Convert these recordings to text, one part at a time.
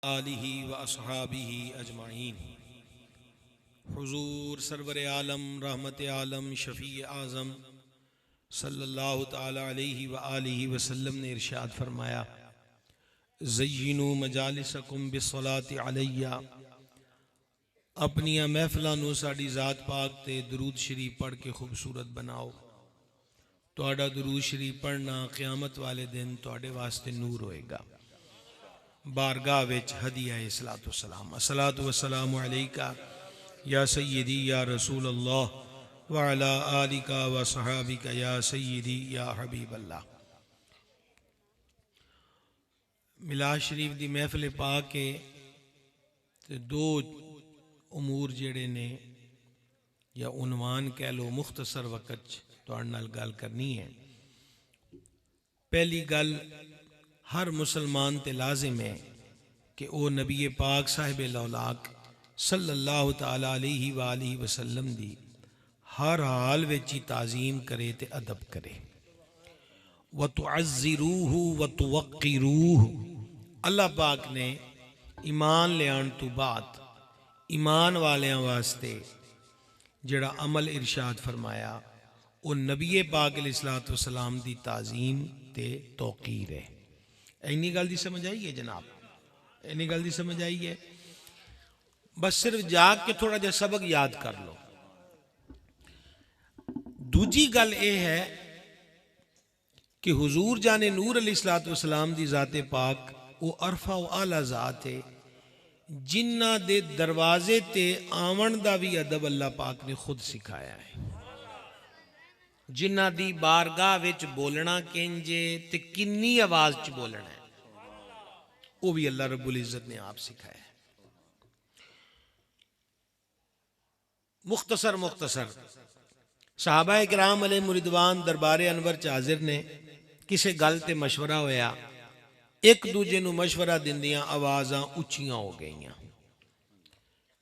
آلہ و اصحابہ اجمعین۔ حضور سرور عالم رحمت عالم شفیع اعظم صلی اللہ تعالی علیہ وآلہ وسلم نے ارشاد فرمایا، زینوا مجالسکم بالصلاۃ علیہ، اپنیاں محفلاں نو ساڈی ذات پاک تے درود شریف پڑھ کے خوبصورت بناؤ۔ تہاڈا درود شریف پڑھنا قیامت والے دن تہاڈے واسطے نور ہوئے گا، بارگاہ وچ ہدیہ الصلاۃ والسلام۔ الصلاۃ والسلام علیکہ یا سیدی یا رسول اللہ وعلی آلکہ و صحابکہ یا سیدی یا حبیب اللہ۔ میلاد شریف دی محفل پاک کے دو امور جڑے نے یا عنوان کہہ لو مختصر وقت تہاڈے نال گل کرنی ہے۔ پہلی گل، ہر مسلمان تے لازم ہے کہ او نبی پاک صاحب لولاک صلی اللہ تعالی علیہ وآلہ وسلم دی ہر حال وچ تعظیم کرے تے ادب کرے۔ وَتُعَزِّرُوهُ وَتُوَقِّرُوهُ، اللہ پاک نے ایمان لے آن تو بعد ایمان والیاں واسطے جڑا عمل ارشاد فرمایا وہ نبی پاک علیہ الصلوۃ والسلام دی تعظیم تے توقیر ہے۔ اینی گل دی سمجھ آئی ہے جناب؟ اینی گل دی سمجھ آئی ہے؟ بس صرف جا کے تھوڑا جا سبق یاد کر لو۔ دوجی گل یہ ہے کہ حضور جان نور علیہ الصلوۃ والسلام دی ذات پاک وہ عرفہ و اعلیٰ ذات ہے، جنہ دے دروازے تے آون دا بھی ادب اللہ پاک نے خود سکھایا ہے۔ جنہ دی بارگاہ وچ بولنا کنجے تے کنی آواز چ بولنا ہے، وہ بھی اللہ رب العزت نے آپ سکھایا ہے۔ مختصر صحابہ کرام علیہ رضوان دربار انور چ حاضر نے، کسے گل تے مشورہ ہویا، ایک دوجے نو مشورہ دیندیاں آوازاں اچھیاں ہو گئیاں۔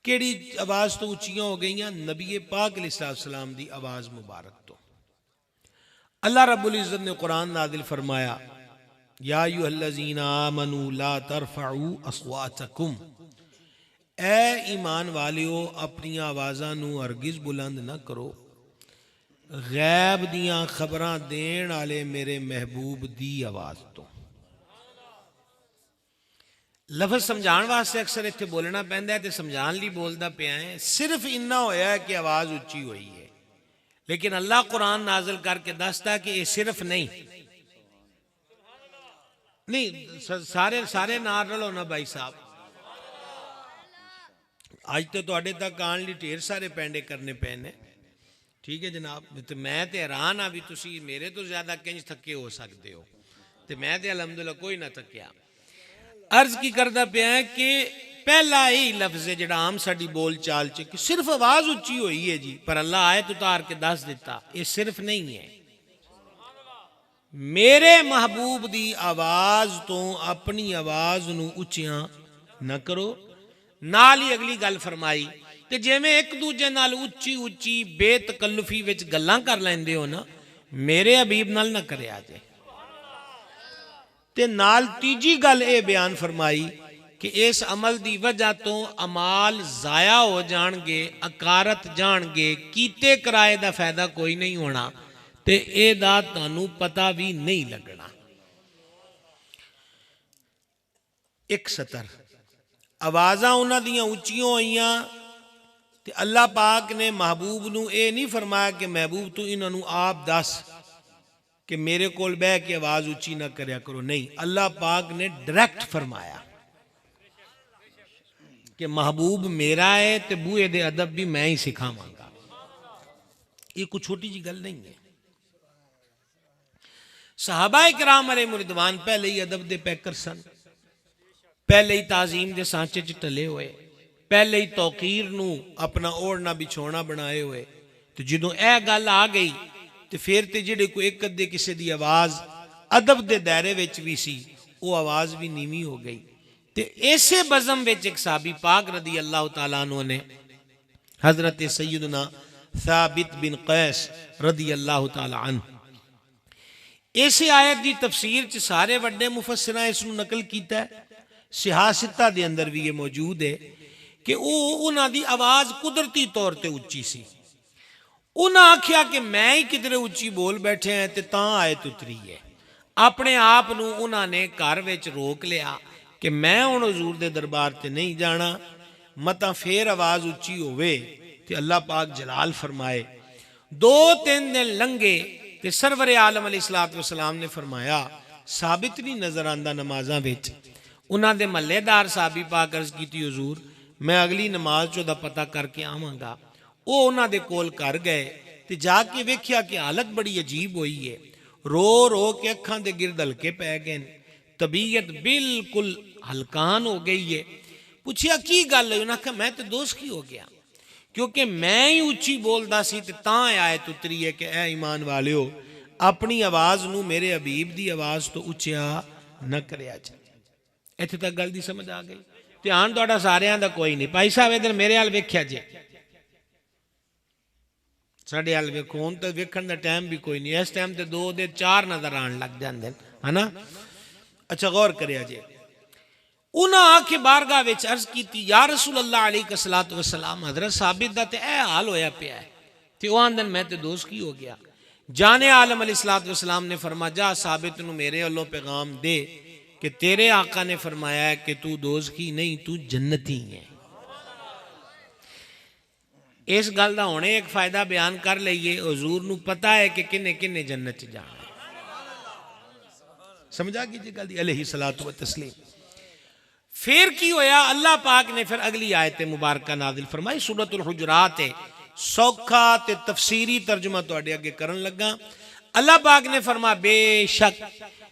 کیڑی آواز تو اچھیاں ہو گئیاں؟ نبی پاک علیہ السلام دی آواز مبارک تو۔ اللہ رب العزت نے قرآن نازل فرمایا، یا ایھا الذین آمنوا لا ترفعوا اصواتکم، اے ایمان والیو اپنی آوازاں نو ہرگز بلند نہ کرو غیب دیاں خبراں دین والے میرے محبوب دی آواز تو۔ لفظ سمجھان واسطے اکثر اتنے بولنا پہندا ہے تے سمجھان لی بولدا پیا ہے، صرف اتنا ہویا ہے کہ آواز اچھی ہوئی ہے، لیکن اللہ قرآن نازل کر کے دستا کہ یہ صرف نہیں سارے نال رلو نا بھائی صاحب۔ آج تو تواڈے تک آن لی ڈھیر سارے پینڈے کرنے پینے، ٹھیک ہے جناب؟ میں تے حیران ہاں بھی تسی میرے تو زیادہ کنج تھکے ہو سکتے ہو، تے میں تے الحمدللہ کوئی نہ تھکیا۔ عرض کی کردہ پیا ہے کہ پہلا یہی لفظ ہے جڑا عام ساڈی بول چال چ کہ صرف آواز اچھی ہوئی ہے جی، پر اللہ آیت اتار کے دس دیتا یہ صرف نہیں ہے۔ میرے محبوب دی آواز تو اپنی آواز نو اچھیاں نہ کرو۔ نال ہی اگلی گل فرمائی کہ جے میں ایک دوجے نال اچھی بے تکلفی وچ گلاں کر لیندے ہو نا، میرے حبیب نال نہ کریا جے۔ تے نال تیجی گل اے بیان فرمائی کہ اس عمل دی وجہ تو امال ضائع ہو جان گے، اکارت جان گے، کیتے کرائے دا فائدہ کوئی نہیں ہونا، تے اے دا تانوں پتہ بھی نہیں لگنا۔ ایک سطر آوازاں انہاں دیاں اچھیاں ہوئیاں تے اللہ پاک نے محبوب نو اے نہیں فرمایا کہ محبوب تو انہاں نو آپ دس کہ میرے کول بہ کے آواز اچھی نہ کریا کرو، نہیں، اللہ پاک نے ڈائریکٹ فرمایا کہ محبوب میرا ہے تے بوئے دے ادب بھی میں ہی سکھاواں گا۔ یہ کوئی چھوٹی جی گل نہیں ہے۔ صحابہ کرام علیہ رضوان پہلے ہی ادب دے پیکر سن، پہلے ہی تعظیم دے سانچے چ ٹلے ہوئے، پہلے ہی توقیر نو اپنا اوڑھنا بچھونا بنائے ہوئے۔ تو جدوں اے گل آ گئی تو پھر تے جڑے کوئی ایک ادے کسے دی آواز ادب دے دائرے وچ بھی سی، وہ آواز بھی نیوی ہو گئی۔ تے ایسے بزم وچ ایک صحابی پاک رضی اللہ تعالیٰ عنہ نے حضرت سیدنا ثابت بن قیس رضی اللہ تعالیٰ عنہ، ایسے آیت دی تفسیر چ سارے وڈے مفسراں اس نو نقل کیتا ہے سیاستہ دے اندر بھی یہ موجود ہے کہ انہاں دی آواز قدرتی طور تے اچھی سی. انہاں آکھیا کہ میں ہی کدھر اچھی بول بیٹھے ہیں تے تاں آیت اتری ہے. اپنے آپ نو انہاں نے گھر وچ روک لیا کہ میں ہن حضور دے دربار تے نہیں جانا. متا پھر آواز اچھی ہوئے تے اللہ پاک جلال فرمائے. 2-3 دن لنگے تے سرور عالم علیہ السلام نے فرمایا ثابت نہیں نظر آندا نمازاں وچ. انہاں دے محلے دار صحابی پاک عرض کیتی حضور میں اگلی نماز چوں دا پتہ کر کے آواں گا. وہ انہاں دے کول کر گئے تے جا کے ویکھیا کہ حالت بڑی عجیب ہوئی ہے. رو رو کے اکھاں دے گرد ہلکے پے گئے، طبیعت بالکل ہلکان ہو گئی ہے. پوچھیا کی گل ہے؟ انہاں کہا میں تے دوست کی ہو گیا کیونکہ میں ہی اچھی بولدا سی تے تاں آیت اتری ہے کہ اے ایمان والیو اپنی آواز نو میرے حبیب دی آواز تو اچیا نہ کریا جائے. ایتھے تک گل دی سمجھ آ گئی؟ دھیان تہاڈا ساریاں دا کوئی نہیں. بھائی صاحب ادھر میرے حال ویکھیا جے، ساڈے حال ویکھو. ہن تے ویکھن دا ٹائم بھی کوئی نہیں. اس ٹائم تے 2 دے 4 نظر آن لگ جاندے ہے نا. اچھا غور کریا جے. انہاں آ کے بارگاہ وچ عرض کیتی یا رسول اللہ علیہ الصلوۃ والسلام حضرت ثابت دا تے اے حال ہویا پیا ہے تے او آندن میں تے دوست کی ہو گیا. جان عالم علیہ الصلوۃ والسلام نے فرمایا جا ثابت نو میرے والوں پیغام دے کہ تیرے آقا نے فرمایا ہے کہ تو دوزخی نہیں تو جنتی ہے. اس گل دا ہونے ایک فائدہ بیان کر لئیے. حضور نو پتہ ہے کہ کنے کنے جنت جانا ہے. سمجھا کیجئے گل دی علیہ الصلوۃ والتسلیم. پھر کی ہویا؟ اللہ پاک نے پھر اگلی آیت مبارکہ نازل فرمائی. سورۃ الحجرات ہے، سوکھا تے تفسیری ترجمہ تواڈے اگے کرن لگا. اللہ پاک نے فرمایا بے شک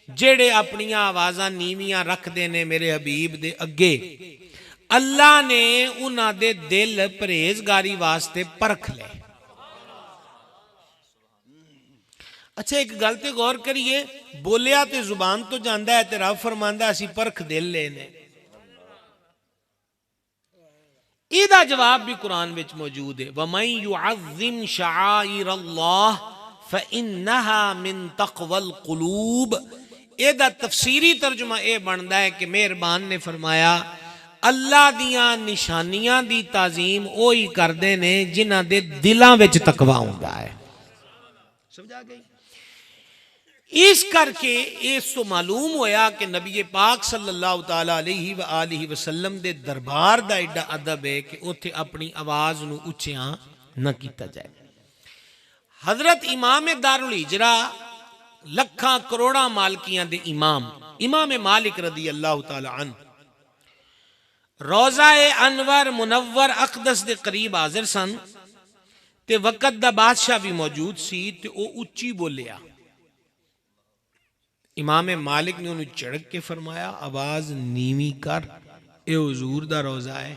جڑے اپنی آوازاں نیویاں رکھ دے نے میرے حبیب دے اگے اللہ نے انہاں دے دل پرہیزگاری واسطے پرکھ لے. اچھا ایک گل تے غور کریے، بولیا تے زبان تو جاندا ہے تے رب فرماندا اسی پرکھ دل لے نے. ایدہ جواب بھی قرآن وچ موجود ہے. وَمَن يُعَظِّمْ شَعَائِرَ اللَّهِ فَإِنَّهَا مِن تَقْوَى الْقُلُوبِ. ایدہ تفسیری ترجمہ اے بندا ہے کہ مہربان نے فرمایا اللہ دیاں نشانیاں دی تعظیم اوہی کردے نے جنہاں دے دلاں وچ تقوی ہوندا ہے. سمجھا گئی؟ اس کر کے اس تو معلوم ہویا کہ نبی پاک صلی اللہ تعالیٰ علیہ وآلہ وسلم دے دربار دا ایڈا ادب ہے کہ اتھے اپنی آواز نو اچھیاں نہ کیتا جائے. حضرت امام دارالہجرہ لکھاں کروڑاں مالکیاں دے امام مالک رضی اللہ تعالیٰ عنہ روضہ انور منور اقدس دے قریب حاضر سن تے وقت دا بادشاہ بھی موجود سی تے او اچھی بولیا. امام مالک نے انہوں چڑک کے فرمایا آواز نیوی کر، اے حضور دا روزہ ہے.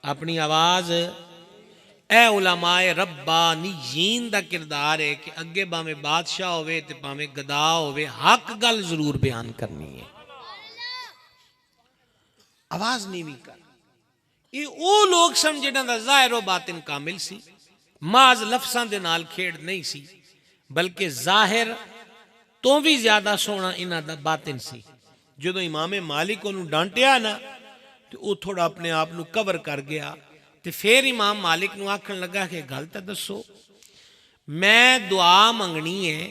اپنی آواز اے علماء ربانیین دا کردار ہے کہ اگے باویں بادشاہ ہوئے تے باویں گدا ہوئے حق گل ضرور بیان کرنی ہے. آواز نیوی کر. یہ او لوگ سن جنہاں دا ظاہر و باطن کامل سی، محض لفظاں دے نال کھیڑ نہیں سی بلکہ ظاہر تو بھی زیادہ سونا انہاں دا باطن سی. جدو امام مالک انہوں ڈانٹیا نا تو وہ تھوڑا اپنے آپ نو کور کر گیا. تے پھر امام مالک نو آکھن لگا کہ گل تے دسو میں دعا منگنی ہے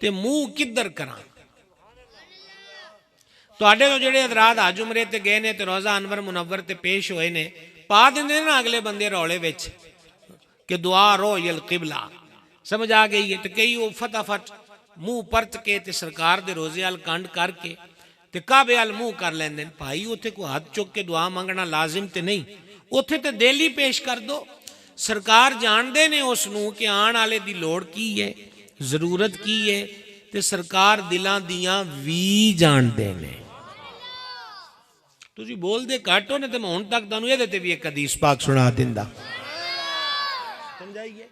تے منہ کدھر کراں؟ تواڈے تو جڑے حضرات حج عمرے تے گئے نے تے روزہ انور منور تے پیش ہوئے نے پا دیندے نا اگلے بندے رولے وچ کہ دعا رو القبلہ. سمجھ آ گئی ہے؟ تو کئی وہ فتافٹ منہ پرت کے تے سرکار دے روزے ال کنڈ کر کے تے کعبے ال منہ کر لیندے. بھائی اوتھے کو ہاتھ چک کے دعا منگنا لازم تے نہیں، اوتھے تے دل ہی پیش کر دو. سرکار جان دے نے اس نو کہ آن والے دی لوڑ کی ہے، ضرورت کی ہے تے سرکار دلاں دیاں وی جان دے نے. تسی بول دے کاٹو نے تے میں ہن تک تانوں اے تے بھی ایک حدیث پاک سنا دیندا. سمجھائیے؟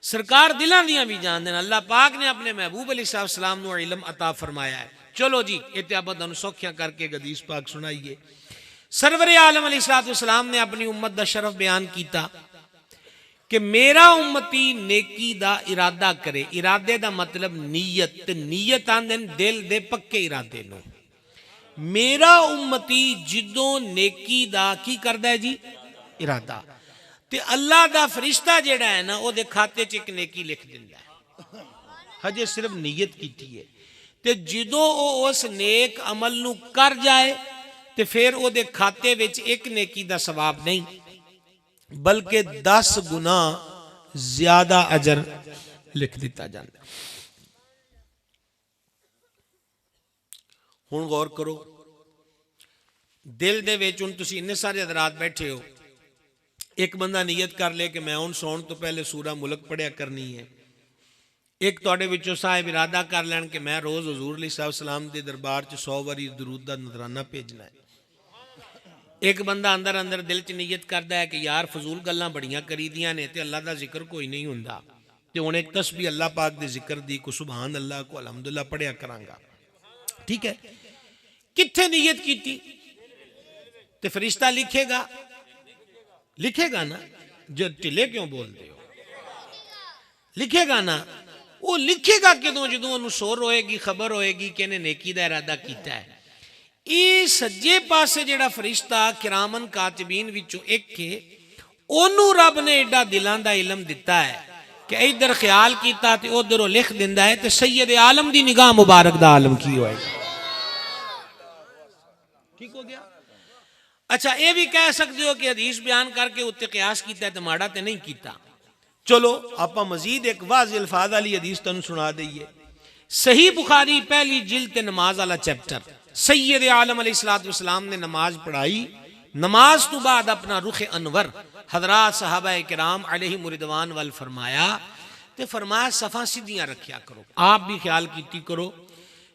سرکار دلاں دیاں بھی جان دینا. اللہ پاک نے اپنے محبوب علیہ السلام نو علم عطا فرمایا ہے. چلو جی اتیابت انو سوکھیاں کر کے حدیث پاک سنائیے. سرور عالم علیہ السلام نے اپنی امت دا شرف بیان کیتا کہ میرا امتی نیکی دا ارادہ کرے. ارادے دا مطلب نیت، نیت آندن دل دے پکے ارادے نو. میرا امتی جدوں نیکی دا کی کردا ہے جی ارادہ، تے اللہ دا فرشتہ جیڑا ہے نا او دے کھاتے چ ایک نیکی لکھ دیندا ہے، ہجے صرف نیت کیتی ہے، تے جدوں او اس نیک عمل نو کر جائے تے پھر او دے کھاتے وچ ایک نیکی دا ثواب نہیں بلکہ 10 گنا زیادہ اجر لکھ دیتا جاندہ۔ ہن غور کرو، دل دے وچ ہن تسی اتنے سارے حضرات بیٹھے ہو، ایک بندہ نیت کر لے کہ میں ہن سون تو پہلے سورہ ملک پڑھیا کرنی ہے، ایک تواڈے وچوں صاحب ارادہ کر لین کہ میں روز حضور علیہ السلام دے دربار چ 100 واری درود دا نذرانہ بھیجنا ہے، ایک بندہ اندر اندر دل چ نیت کردا ہے کہ یار فضول گلاں بڑیاں کری دیاں نے تے اللہ دا ذکر کوئی نہیں ہوندا، تے ہن ایک تسبیح اللہ پاک دے ذکر دی کو سبحان اللہ کو الحمدللہ پڑھیا کراں گا، ٹھیک ہے، کتھے نیت کیتی تے فرشتہ لکھے گا نا، جو ٹلے کیوں بولتے ہو، لکھے گا نا، وہ لکھے گا کدوں جدوں انہوں شور ہوئے گی، خبر ہوئے گی کہ انہیں نیکی دا ارادہ کیتا ہے۔ یہ سجے پاسے جڑا فرشتہ کرامن کاتبین وچوں ایک کے انہوں رب نے ایڈا دلان دا علم دیتا ہے کہ ادھر خیال کیتا تے ادھر وہ لکھ دیندا ہے تے سید عالم دی نگاہ مبارک دا عالم کی ہوئے گا، ٹھیک ہو گیا۔ اچھا یہ بھی کہہ سکتے ہو کہ حدیث بیان کر کے اتنے قیاس کیتا ہے تو ماڑا تے نہیں کیتا، چلو آپا مزید ایک واضح الفاظ والی حدیث تنوں سنا دئیے، صحیح بخاری پہلی جلد نماز والا چیپٹر، سید عالم علیہ السلام نے نماز پڑھائی، نماز تو بعد اپنا رخ انور حضرات صحابہ کرام علیہ رضوان وال فرمایا، تے فرمایا صفاں سیدھیاں رکھیا کرو، آپ بھی خیال کیتی کرو،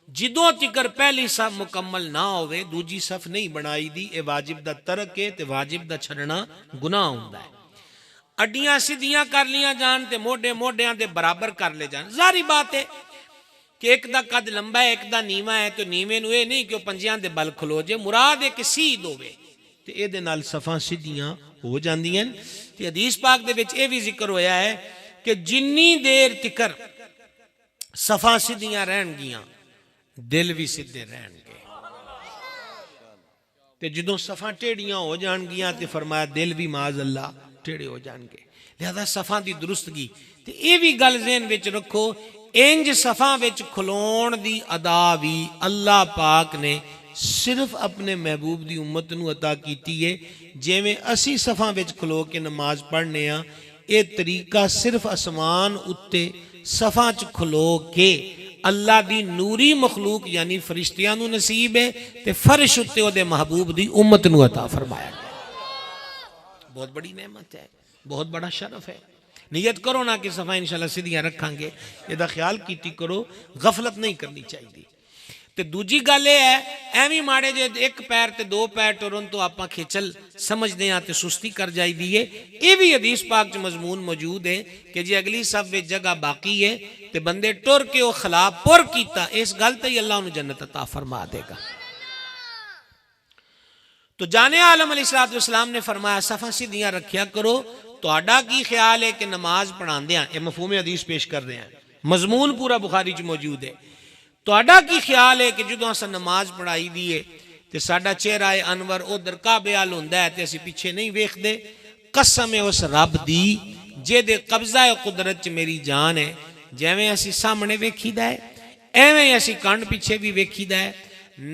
جدوں تکر پہلی صف مکمل نہ ہوئے دوجی صف نہیں بنائی دی، اے واجب دا ترک ہے تے واجب دا چھڑنا گناہ ہوندا ہے، اڈیاں سیدھیاں کر لیاں جان تے موڈے موڈیاں دے برابر کر لے جان، ظاہری بات ہے کہ ایک دا قد لمبا ہے ایک دا نیمہ ہے تو نیمے نو اے نہیں کہ وہ پنجیاں دے بل کھلو جے، مراد ہے کہ سید ہوئے تے اے دے نال صفاں سیدھیاں ہو جاندیاں، تے حدیث پاک دے وچ اے بھی ذکر ہویا ہے کہ جنی دیر تکر صفاں سیدھیاں رہن گیاں دل بھی سدھے رہن گے، تے جدوں صفاں ٹیڑیاں ہو جان گیاں تے فرمایا دل بھی معاذ اللہ ٹیڑے ہو جان گے، لہذا صفاں دی درستگی تے اے بھی گل ذہن وچ رکھو، انج صفاں وچ کھلون دی ادا بھی اللہ پاک نے صرف اپنے محبوب دی امت نو عطا کیتی ہے، جیویں اسی صفاں وچ کھلو کے نماز پڑھنے ہاں، اے طریقہ صرف اسمان اتے صفاں چ کھلو کے اللہ دی نوری مخلوق یعنی فرشتیاں نو نصیب ہے تے فرش اتے او دے محبوب دی امت نو عطا فرمایا گیا، بہت بڑی نعمت ہے، بہت بڑا شرف ہے، نیت کرو نا کہ صفحہ انشاءاللہ سیدھیاں رکھاں گے، یہ دا خیال کیتی کرو، غفلت نہیں کرنی چاہیے، تے دوجی گالے ہے ایمی ماڑے جے ایک پیر تے دو پیر ٹورن تو آپاں کھچل سمجھ دیں آتے سستی کر جائی دیئے، یہ بھی حدیث پاک جو مضمون موجود ہے کہ جی اگلی صف وچ جگہ باقی ہے تے بندے ٹور کے وہ خلا پر کیتا، اس گالتا ہی اللہ انہوں جنت عطا فرما دے گا۔ تو جانے عالم علیہ السلام نے فرمایا صفحہ سیدھیاں رکھیا کرو، تو آڈا کی خیال ہے کہ نماز پڑھان دیاں، یہ مفہوم حدیث پیش کر رہے ہیں، مضمون پورا بخاری چ موجود ہے، تو آڈا کی خیال ہے کہ جدوں اسا نماز پڑھائی دیئے تے ساڈا چہرہ انور ادھر کعبے ال ہوندا ہے تے اسی پیچھے نہیں ویکھدے، قسم ہے اس رب دی جے دے قبضہ قدرت چ میری جان ہے، جیویں اسی سامنے ویکھیدا ہے ایویں اسی کانڈ پیچھے بھی ویکھیدا ہے،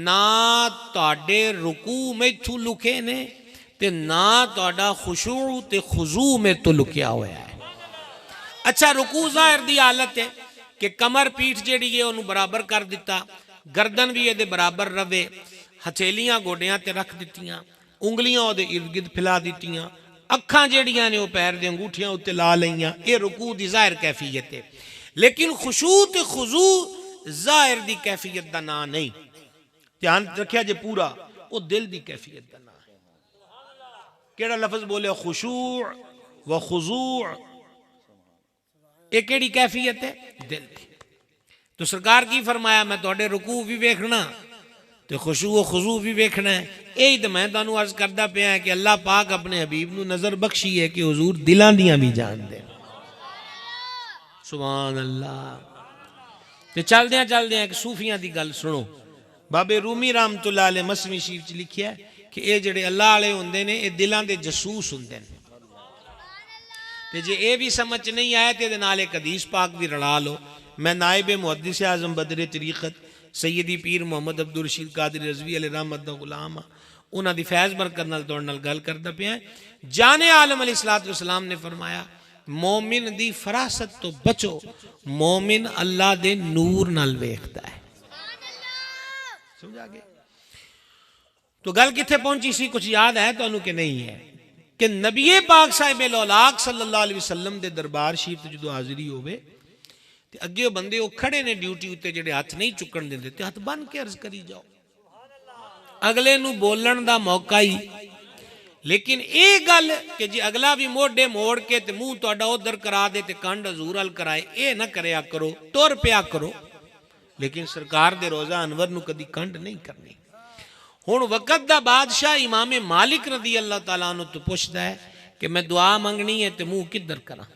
نہ تواڈے رکوع میں تو لکے نے تے نہ تواڈا خشوع تے خضوع میں تو لکیا ہوا ہے۔ اچھا رکوع ظاہر دی حالت ہے کہ کمر پیٹھ جیڑی ہے انہوں برابر کر دیتا، گردن بھی یہ برابر روے، ہتھیلیاں گوڑیاں تے رکھ دیتیاں، انگلیاں وہ ارد گرد پھیلا دیتیاں، اکھاں جیڑیاں نے وہ پیر دے انگوٹھیاں اتے لا لیاں، یہ رکوع دی ظاہر کیفیت ہے، لیکن خشوع تے خضوع ظاہر دی کیفیت دا نا نہیں، دھیان رکھیا جے پورا وہ دل دی کیفیت دا نا ہے۔ کیڑا لفظ بولے خشوع و خضوع، ایک کیڑی کیفیت ہے دل دی، تو سرکار کی فرمایا میں توڑے رکوع بھی ویکھنا تو خشوع و خضوع بھی ویکھنا ہے، یہی تو میں تانوں عرض کردہ پیا ہے کہ اللہ پاک اپنے حبیب نو نظر بخشی ہے کہ حضور دلان دیاں بھی جان دے، سبحان اللہ۔ تے چل دیاں ایک صوفیاں دی گل سنو، بابے رومی رحمت اللہ علیہ مسنوی شریف لکھیا ہے کہ اے جڑے اللہ والے ہوندے نے اے دلاں دے جسوس ہوندے نے تے جے اے بھی سمجھ نہیں آیا تے دے نال ایک حدیث پاک بھی رڑا لو. میں نائب محدث اعظم بدر طریقت سیدی پیر محمد عبدالرشید قادری رضوی علیہ رحمت دا غلام انہاں دی فیض برکت نال توڑ نال گل کردا پیا. جان عالم علیہ الصلوۃ والسلام نے فرمایا مومن دی فراست تو بچو, مومن اللہ دے نور نال ویکھدا ہے. سمجھا گئے؟ تو گل کتھے پہنچی سی, کچھ یاد ہے تو انہوں کہ نہیں ہے کہ نبی پاک صاحب الاولاق صلی اللہ علیہ وسلم دے دربار شریف تے جدو حاضری ہوئے تے اگے بندے وہ کھڑے نے ڈیوٹی اتے جڑے ہاتھ نہیں چکن دے تے ہاتھ بن کے عرض کری جاؤ, اگلے نو بولن دا موقع ہی. لیکن اے گل کہ جی اگلا بھی موڑے موڑ کے تے منہ تہاڈا ادھر کرا دے تے کنڈ حضور ال کرائے, اے نہ کریا کرو, ٹر پیا کرو. لیکن سرکار دے روزہ انور نو کدی کنڈ نہیں کرنی. ہن وقت دا بادشاہ امام مالک رضی اللہ تعالیٰ عنہ تو پوچھتا ہے کہ میں دعا منگنی ہے تے منہ کدھر کراں.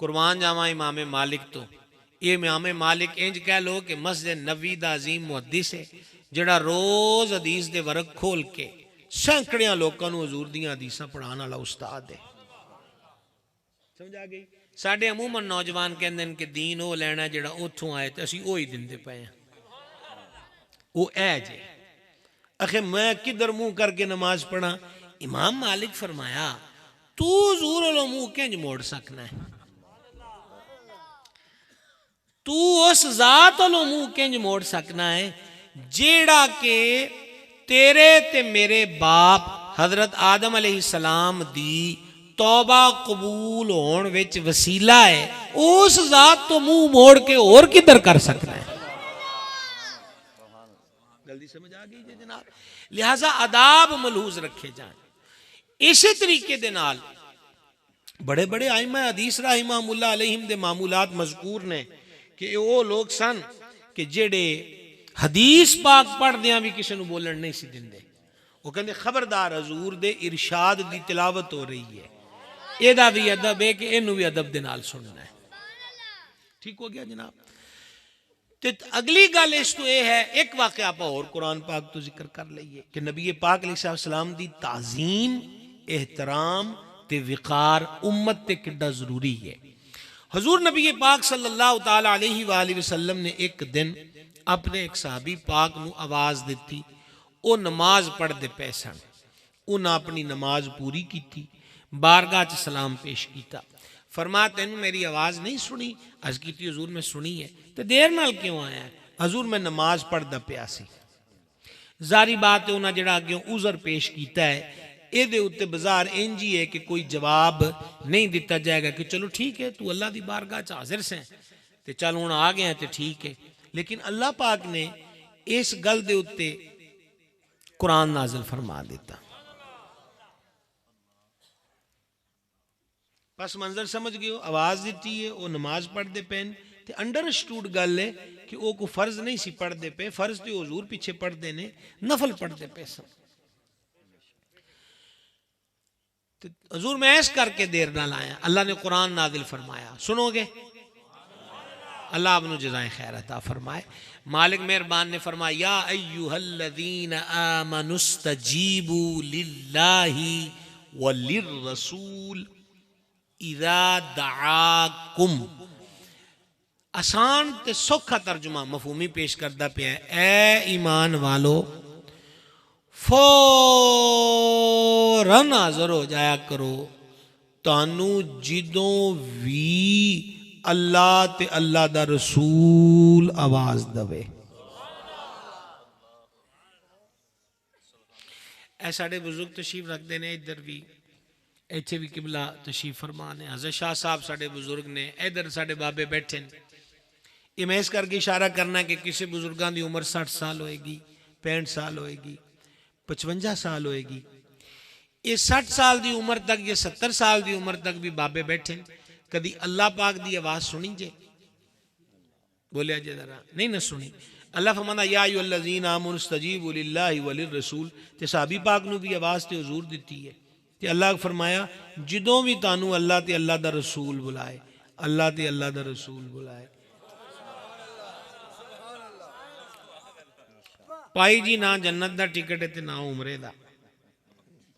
قربان جاواں امام مالک تو, یہ امام مالک انج کہہ لو کہ مسجد نبوی دا عظیم محدث ہے جڑا روز حدیث دے ورق کھول کے سینکڑیاں لوکاں نو حضور دیاں حدیثاں پڑھان والا استاد ہے. سمجھا گئی؟ ساڈے عموماً نوجوان کہندے کہ دین او لینا جڑا اوتھوں آئے تے اسی اوہی دیندے پئے ہیں. وہ اے جے اخے میں کدھر منہ کر کے نماز پڑھا. امام مالک فرمایا تو حضور والوں منہ کنج موڑ سکنا ہے, تو اس ذات والوں منہ کنج موڑ سکنا ہے جیڑا کہ تیرے تے میرے باپ حضرت آدم علیہ السلام دی توبہ قبول ہون وچ وسیلہ ہے. اس ذات تو منہ موڑ کے اور کدھر کر سکنا ہے. جلدی سمجھ آ گئی جناب. لہذا آداب ملحوظ رکھے جائیں. اسی طریقے دے نال بڑے بڑے ائمہ حدیث رحمہ اللہ علیہم دے معمولات مذکور نے کہ وہ لوگ سن کہ جڑے حدیث پاک پڑھ دیاں بھی کسی نو بولن نہیں سی دیندے. وہ کہندے خبردار حضور دے ارشاد دی تلاوت ہو رہی ہے, اے دا بھی ادب ہے کہ اینو بھی ادب دے نال سننا ہے. ٹھیک ہو گیا جناب. اگلی گل اس تو یہ ہے, ایک واقعہ آپ اور قرآن پاک تو ذکر کر لئیے کہ نبی پاک علیہ السلام دی تعظیم, احترام تے وقار امت تے کڈا ضروری ہے. حضور نبی پاک صلی اللہ تعالی علیہ وآلہ وسلم نے ایک دن اپنے ایک صحابی پاک نو آواز دیتی, او نماز پڑھ دے پے سن. انہاں اپنی نماز پوری کی تھی, بارگاہ چ سلام پیش کیتا. فرمایا تینوں میری آواز نہیں سنی؟ عرض کیتی حضور میں سنی ہے. تو دیر نال کیوں آیا ہے؟ حضور میں نماز پڑھدا پیا سی. ظاہری بات ہے انہاں جڑا اگے عذر پیش کیتا ہے اے دے اوتے بازار انجی ہے کہ کوئی جواب نہیں دیتا جائے گا کہ چلو ٹھیک ہے تو اللہ دی بارگاہ چ حاضر سے تے چل ہن آ گئے ہیں تے ٹھیک ہے. لیکن اللہ پاک نے اس گل دے اوتے قرآن نازل فرما دیتا. پس منظر سمجھ گئے ہو, آواز دیتی ہے وہ نماز پڑھ دے پین تے انڈرسٹوڈ گل ہے کہ وہ کو فرض نہیں سی پڑھ دے پے, فرض تے حضور پیچھے پڑھ دے نے, نفل پڑھ دے پے سن. حضور میں ایس کر کے دیر نہ لایا, اللہ نے قرآن نازل فرمایا, سنو گے؟ اللہ آپ نے جزائیں خیر عطا فرمائے. مالک مہربان نے فرمایا یا ایھا الذین آمنوا استجیبوا للہ وللرسول اذا دعاکم. آسان تے سوکھا ترجمہ مفہومی پیش کردہ پہ ہے, اے ایمان والو فوراً حاضر ہو جایا کرو تانو جدوں وی اللہ تے اللہ دا رسول آواز دوے. اے ساڑھے بزرگ تشریف رکھ دینے ادھر بھی, ایتھے بھی قبلہ تشریف فرمانے. حضرت شاہ صاحب ساڑھے بزرگ نے, ادھر ساڑھے بابے بیٹھے. یہ میں اس کر کے اشارہ کرنا ہے کہ کسی بزرگان دی عمر 60 سال ہوئے گی, 65 سال ہوئے گی, 55 سال ہوئے گی. یہ 60 سال دی عمر تک, یہ 70 سال دی عمر تک بھی بابے بیٹھے. کدی اللہ پاک دی آواز سنی جے؟ بولیا جے ذرا, نہیں نہ سنی. اللہ فرمانا یا ایھا الذین آمنوا استجیبوا للہ وللرسول, تے صحابی پاک نو بھی آواز تے حضور دیتی ہے. تے اللہ فرمایا جدوں بھی تانوں اللہ تے اللہ دا رسول بلائے, اللہ تے اللہ دا رسول بلائے. پائی جی نہ جنت دا ٹکٹ ہے تے نہ عمرے دا،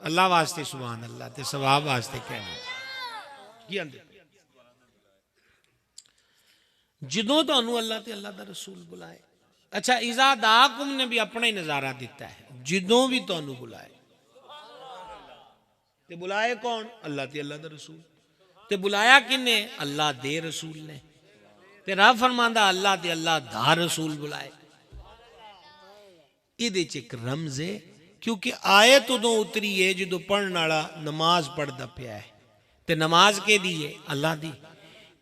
اللہ واسطے سبحان اللہ تے ثواب واسطے کہنا کی آندے جدوں تانوں اللہ تے اللہ دا رسول بلائے. اچھا اذا دعاکم نے بھی اپنا ہی نظارہ دیتا ہے، جدوں بھی تانوں بلائے تے بلائے کون؟ اللہ تے اللہ دا رسول. تے بلایا کنے؟ اللہ دے رسول نے. تے رب فرماندا اللہ تے اللہ دا رسول بلائے. یہ ایک رمز ہے، کیونکہ آیت ادوں اتری ہے جدوں پڑھن والا نماز پڑھدا پیا ہے تے نماز کے دی ہے؟ اللہ دی.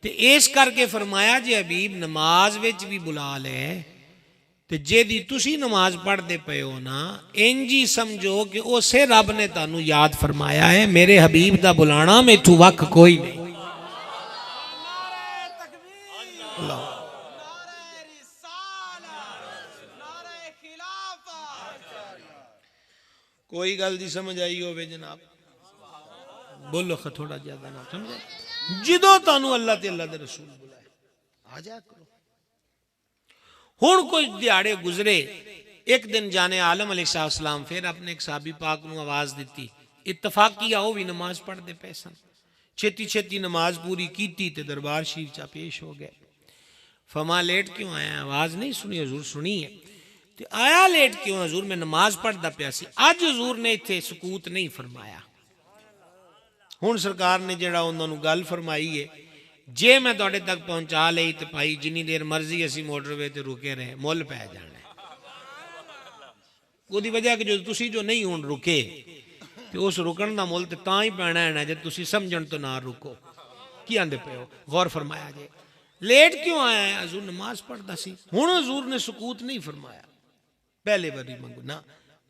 تے اس کر کے فرمایا جی حبیب نماز وچ بھی بلا لے تے جے دی تسی نماز پڑھ دے پے ہو نا انجی سمجھو کہ اسے رب نے تانوں یاد فرمایا ہے. میرے حبیب دا بلانا میں تو وقت کوئی نہیں. کوئی گل دی سمجھ آئی ہوئے جناب؟ بولو تھوڑا زیادہ نہ سمجھے. جدوں تانوں اللہ تے اللہ دے رسول بلائے آ جا کرو. ہن کوئی دیہاڑے گزرے، ایک دن جانے عالم علیہ السلام پھر اپنے ایک صحابی پاک نو آواز دیتی. اتفاقی آؤ بھی نماز پڑھ دے پیسن، چھتی چھتی نماز پوری کیتی تے دربار شریف چا پیش ہو گئے. فرما لیٹ کیوں آیا؟ آواز نہیں سنی؟ حضور سنی ہے. تے آیا لیٹ کیوں؟ حضور میں نماز پڑھدا پیا سی. اج حضور نے ایتھے سکوت نہیں فرمایا. ہن سرکار نے جڑا انہاں نوں گل فرمائی ہے، جے میں تواڈے تک پہنچا لئی تے بھائی جنی دیر مرضی اسی موٹر وے تے رکے رہے مل پہ جانا ہے. وہ دی وجہ کہ جو تسی جو نہیں ہون رکے تے اس رکن دا مل تے تاں ہی پینا ہے جے تسی سمجھن تو نہ رکو. کی آندے پے ہو؟ غور فرمایا جے. لیٹ کیوں آیا ہے؟ حضور نماز پڑھدا سی. ہن حضور نے سکوت نہیں فرمایا، پہلے باری منگو نا.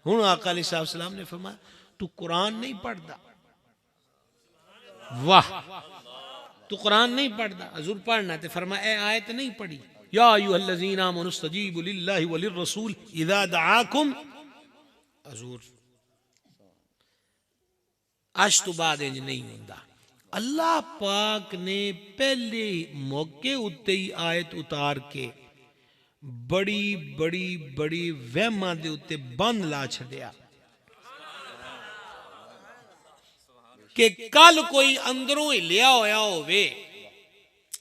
ہن آقا علیہ السلام نے فرمایا تو قرآن نہیں پڑھدا؟ واہ، تو قرآن نہیں پڑھدا؟ حضور پڑھنا تے فرمایا اے آیت نہیں پڑھی یا ایھا الذین آمنوا استجیبوا للہ وللرسول اذا دعاکم. حضور اج تو بعد انج نہیں ہوندا. اللہ پاک نے پہلے موقع اتے ہی آیت اتار کے بڑی بڑی بڑی وہماں دے اتے بند لا چھڑیا کہ کل کوئی اندروں ہی لیا ہویا ہوئے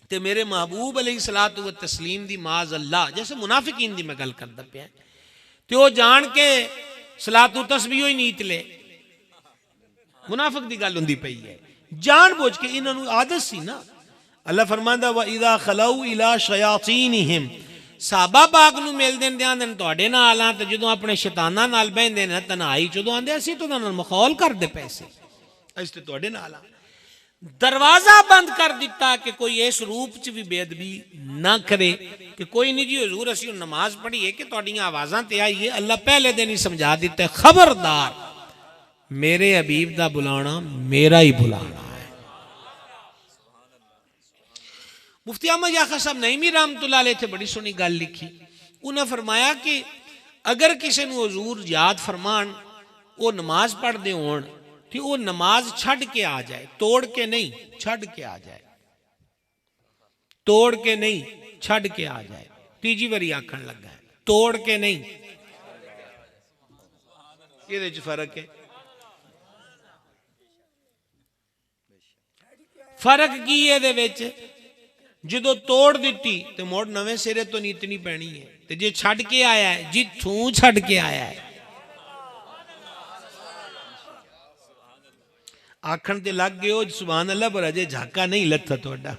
تے میرے محبوب علیہ السلام دی معاذ اللہ، جیسے منافقین دی میں گل کردا پیا تے وہ جان کے صلاۃ و تسبیح ہی نیت لے. منافق دی گل ہوندی پئی ہے، جان بوجھ کے انہاں نوں عادت سی نا. اللہ فرماندا وَإِذَا خَلَوْا إِلَىٰ شَيَاطِينِهِمْ. صحابہ پاک نوں مل دین آندے تواڈے نال آں تے جدوں اپنے شیطاناں نال بیندے نے تنہائی چدوں آندے اسی تو نال مخول کر دے پیسے اس تے تواڈے نال آں. دروازہ بند کر دیتا کہ کوئی اس روپ چ بھی بے ادبی نہ کرے کہ کوئی نہیں جی حضور اسی نماز پڑھی ہے کہ تواڈیاں آوازاں تے آئی ہے. اللہ پہلے دن ہی سمجھا دیتا ہے خبردار میرے حبیب دا بلانا میرا ہی بلانا ہے. مفتی احمد یاخا صاحب نعیمی رحمت اللہ علیہ تھے بڑی سونی گل لکھی. انہوں نے فرمایا کہ اگر کسی نو حضور یاد فرمان وہ نماز پڑھ دے ہون تو وہ نماز چھڑ کے آ جائے، توڑ کے نہیں، چھڑ کے آ جائے. توڑ کے نہیں، چھڑ کے آ جائے. تیجی واری آکھن لگا ہے توڑ کے نہیں. یہ دے فرق ہے. فرق کی ہے دے وچ جدو توڑ دیتی تو موڑ نویں سرے تو نیتنی پینی ہے تے جے چھڑ کے آیا ہے جتھوں چھڑ کے آیا ہے. آکھن تے لگ گئے ہو سبحان اللہ پر اجے جھاکا نہیں لتھا توڑا.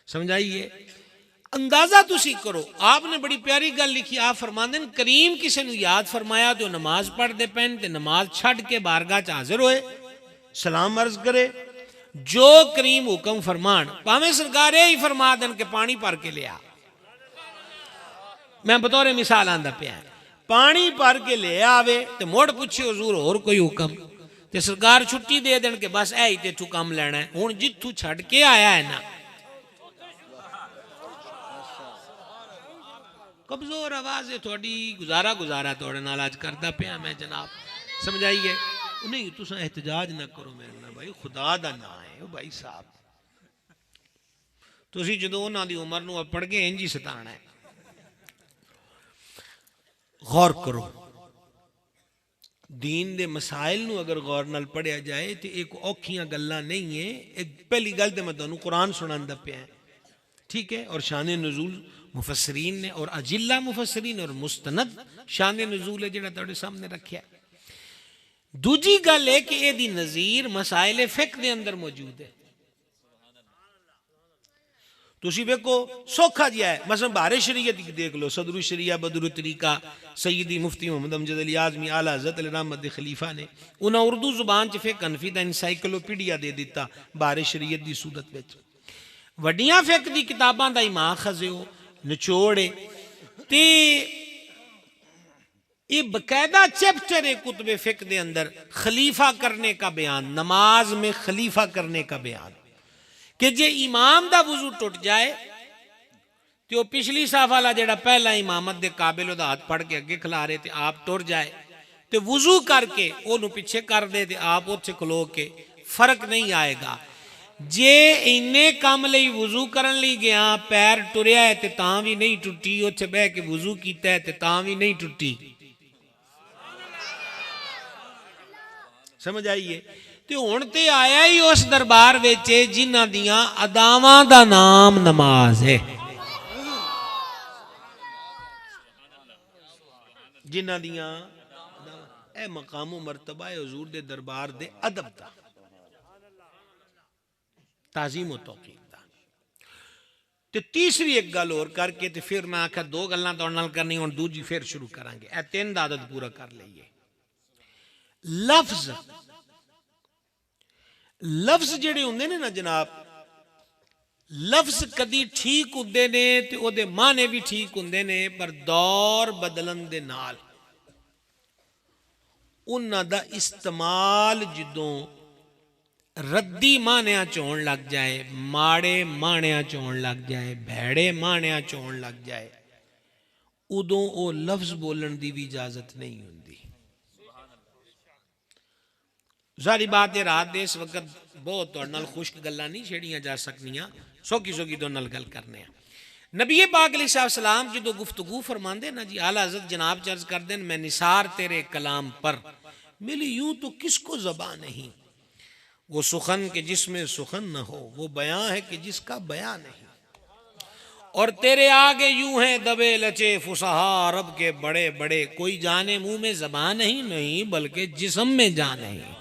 سمجھائیے اندازہ تسی کرو. آپ نے بڑی پیاری گل لکھی. آپ فرماندن کریم کسی نے یاد فرمایا تو نماز پڑھ دے پین تے نماز چھڑ کے بارگاہ چ حاضر ہوئے سلام عرض کرے جو کریم حکم فرمان پاویں سرکار ہی فرما دن کہ پانی پر کے لیا. میں بطور مثال آندا پیا پانی پر کے لے آوے تے موڑ پوچھے حضور اور کوئی حکم تے سرکار چھٹی دے دن کہ بس اے ہی تے تو کام لینا ہے. ہن جتھوں چھڑ کے آیا ہے نا کمزور آواز ہے تھوڑی گزارا توڑے نال آج کردا پیا میں جناب. سمجھائیے نہیں تساں احتجاج نہ کرو میرے نال بھائی خدا دا نا ہے بھائی صاحب. تسی جدوں انہاں دی عمر نو پڑھ کے انج ہی ستانا ہے. غور کرو دین دے مسائل نو اگر غور نال پڑھیا جائے تو ایک اوکھیاں گلاں نہیں ہیں. ایک پہلی گل تے میں تانوں قرآن سناندا پیا ہاں, ٹھیک ہے, اور شان نزول مفسرین نے اور اجلہ مفسرین اور مستند شان نزول ہے جڑا تہاڈے سامنے رکھیا. دوجی گل ہے کہ یہ دی نظیر مسائل فقہ دے اندر موجود ہے. تسی ویکو سوکھا جیا ہے, مثلا بہار شریعت دیکھ لو, صدر الشریعہ بدر الطریقہ سیدی مفتی محمد امجد علی اعظمی اعلی حضرت علی رحمت خلیفہ نے انہاں اردو زبان چ فقہ حنفی دا انسائیکلوپیڈیا دے دیتا بہار شریعت دی صورت وچ. وڈیاں فقہ دی کتاباں دا ماخذ ہے, نچوڑ ہے, تے یہ باقاعدہ چیپٹر ہے کتب فقہ دے اندر خلیفہ کرنے کا بیان, نماز میں خلیفہ کرنے کا بیان, کہ جے امام دا وضو ٹوٹ جائے تو پچھلی صاف والا جڑا پہلا امامت دے قابل دا ہاتھ پڑھ کے اگے کھلا رہے تے آپ ٹر جائے تو وضو کر کے انہوں پیچھے کر دے تے آپ اتھے کھلو کے, فرق نہیں آئے گا. جے انے کام لئی وضو کرن لی گیا پیر ٹریا ہے تے تاں بھی نہیں ٹوٹی, اتھے بہ کے وضو کیتا ہے تے تاں بھی نہیں ٹوٹی. سمجھ آئیے؟ تے ہن تے آیا ہی اس دربار وچ جنہاں دیاں اداواں دا نام نماز ہے, جنہاں دیاں اے مقام و مرتبہ ہے حضور دے دربار دے ادب دا, تعظیم و توقیر دا. تے تیسری ایک گل اور کر کے تے پھر میں آکھا دو گلاں تہاڈے نال کرنی, ہن دوجی پھر شروع کران گے, اے تین دا عدد پورا کر لئیے. لفظ جڑے ہوندے نے نا جناب, لفظ کدی ٹھیک ہوندے نے تے او دے معنی بھی ٹھیک ہوندے نے, پر دور بدلن دے نال انہاں دا استعمال جدوں ردی معنیاں چون لگ جائے, ماڑے معنیاں چون لگ جائے, بھیڑے معنیاں چون لگ جائے, ادوں او لفظ بولن دی بھی اجازت نہیں ہوندی. ظاہری بات ہے رات دے اس وقت بہت تہاڈے نال خشک گلاں نہیں چھیڑیاں جا سکنیاں, سوکھی سوکھی تو نال گل کرنے ہیں. نبی پاک علیہ السلام جدو گفتگو فرماندے نا جی اعلیٰ حضرت جناب چرز کر دیں میں نثار تیرے کلام پر, ملی یوں تو کس کو زبان نہیں, وہ سخن کہ جس میں سخن نہ ہو, وہ بیان ہے کہ جس کا بیان نہیں, اور تیرے آگے یوں ہیں دبے لچے فصحا عرب کے بڑے بڑے, کوئی جانے منہ میں زبان نہیں بلکہ جسم میں جان نہیں.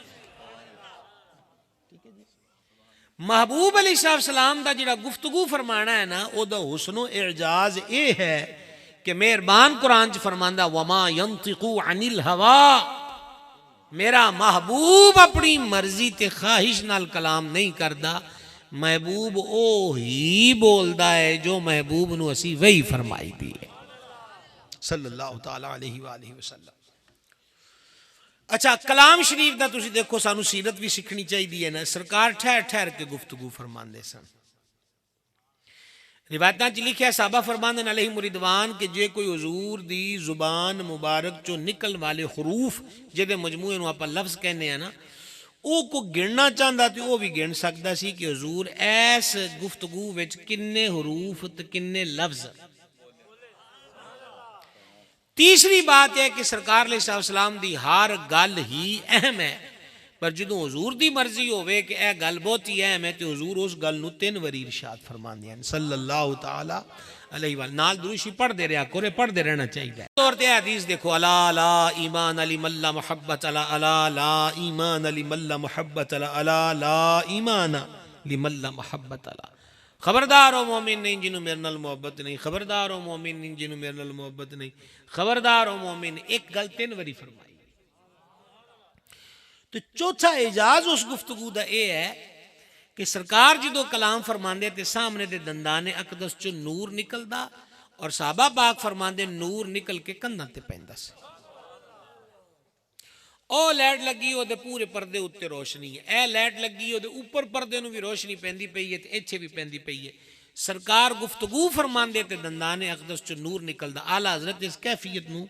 محبوب علیہ السلام دا جڑا گفتگو فرمانا ہے نا, او دا حسن و اعجاز اے ہے کہ مہربان قرآن چ فرماندا وما ينطق عن الهوى, میرا محبوب اپنی مرضی تے خواہش نال کلام نہیں کردا, محبوب او ہی بولدا ہے جو محبوب نو اسی وہی فرمائی دی ہے صلی اللہ تعالی علیہ وآلہ وسلم. اچھا کلام شریف دا تسی دیکھو سانو سیرت بھی سیکھنی چاہیے نا, سرکار ٹھہر ٹھہر کے گفتگو فرماندے سن. روایتاں چ لکھیا صحابہ فرماندے علیہم رضوان کہ جے کوئی حضور دی زبان مبارک چو نکل والے حروف جدے مجموعے نو آپا لفظ کہنے ہیں نا, او کو گننا چاہندا تے او بھی گن سکدا سی کہ حضور ایس گفتگو وچ کنے حروف تے کنے لفظ. تیسری بات ہے کہ سرکار علیہ السلام دی ہر گل ہی اہم ہے, پر جدوں حضور دی مرضی ہوئے کہ اے گل بہت ہی اہم ہے تو حضور اس گل نو 3 واری ارشاد فرماندے ہیں صلی اللہ تعالی علیہ وآلہ. نال دروشی پڑھ دے رہا کرے, پڑھ دے رہنا چاہیے. اور تے حدیث دیکھو الا لا ایمان علی ملا محبت الا لا ایمان علی ملا محبت الا لا ایمان علی ملا محبت الا. خبردار ہو مومن نہیں جنہوں میرے نال محبت نہیں, خبردار ہو مومن نہیں جنہوں میرے نال محبت نہیں, خبردار ہو مومن. ایک گل 3 واری فرمائی. تو چوتھا اعجاز اس گفتگو دا اے ہے کہ سرکار جدو کلام فرماندے تے سامنے دے دندانے اقدس چو نور نکلدا, اور صحابہ پاک فرماندے نور نکل کے کندھاں تے پیندا سی. او لائٹ لگی او دے پورے پردے اتے روشنی ہے, اے لائٹ لگی او دے اوپر پردے نو بھی روشنی پیندی پئی ہے تے ایتھے بھی پیندی پئی ہے. سرکار گفتگو فرماندے تے دندانے اقدس چو نور نکلدا. اعلیٰ حضرت اس کیفیت نو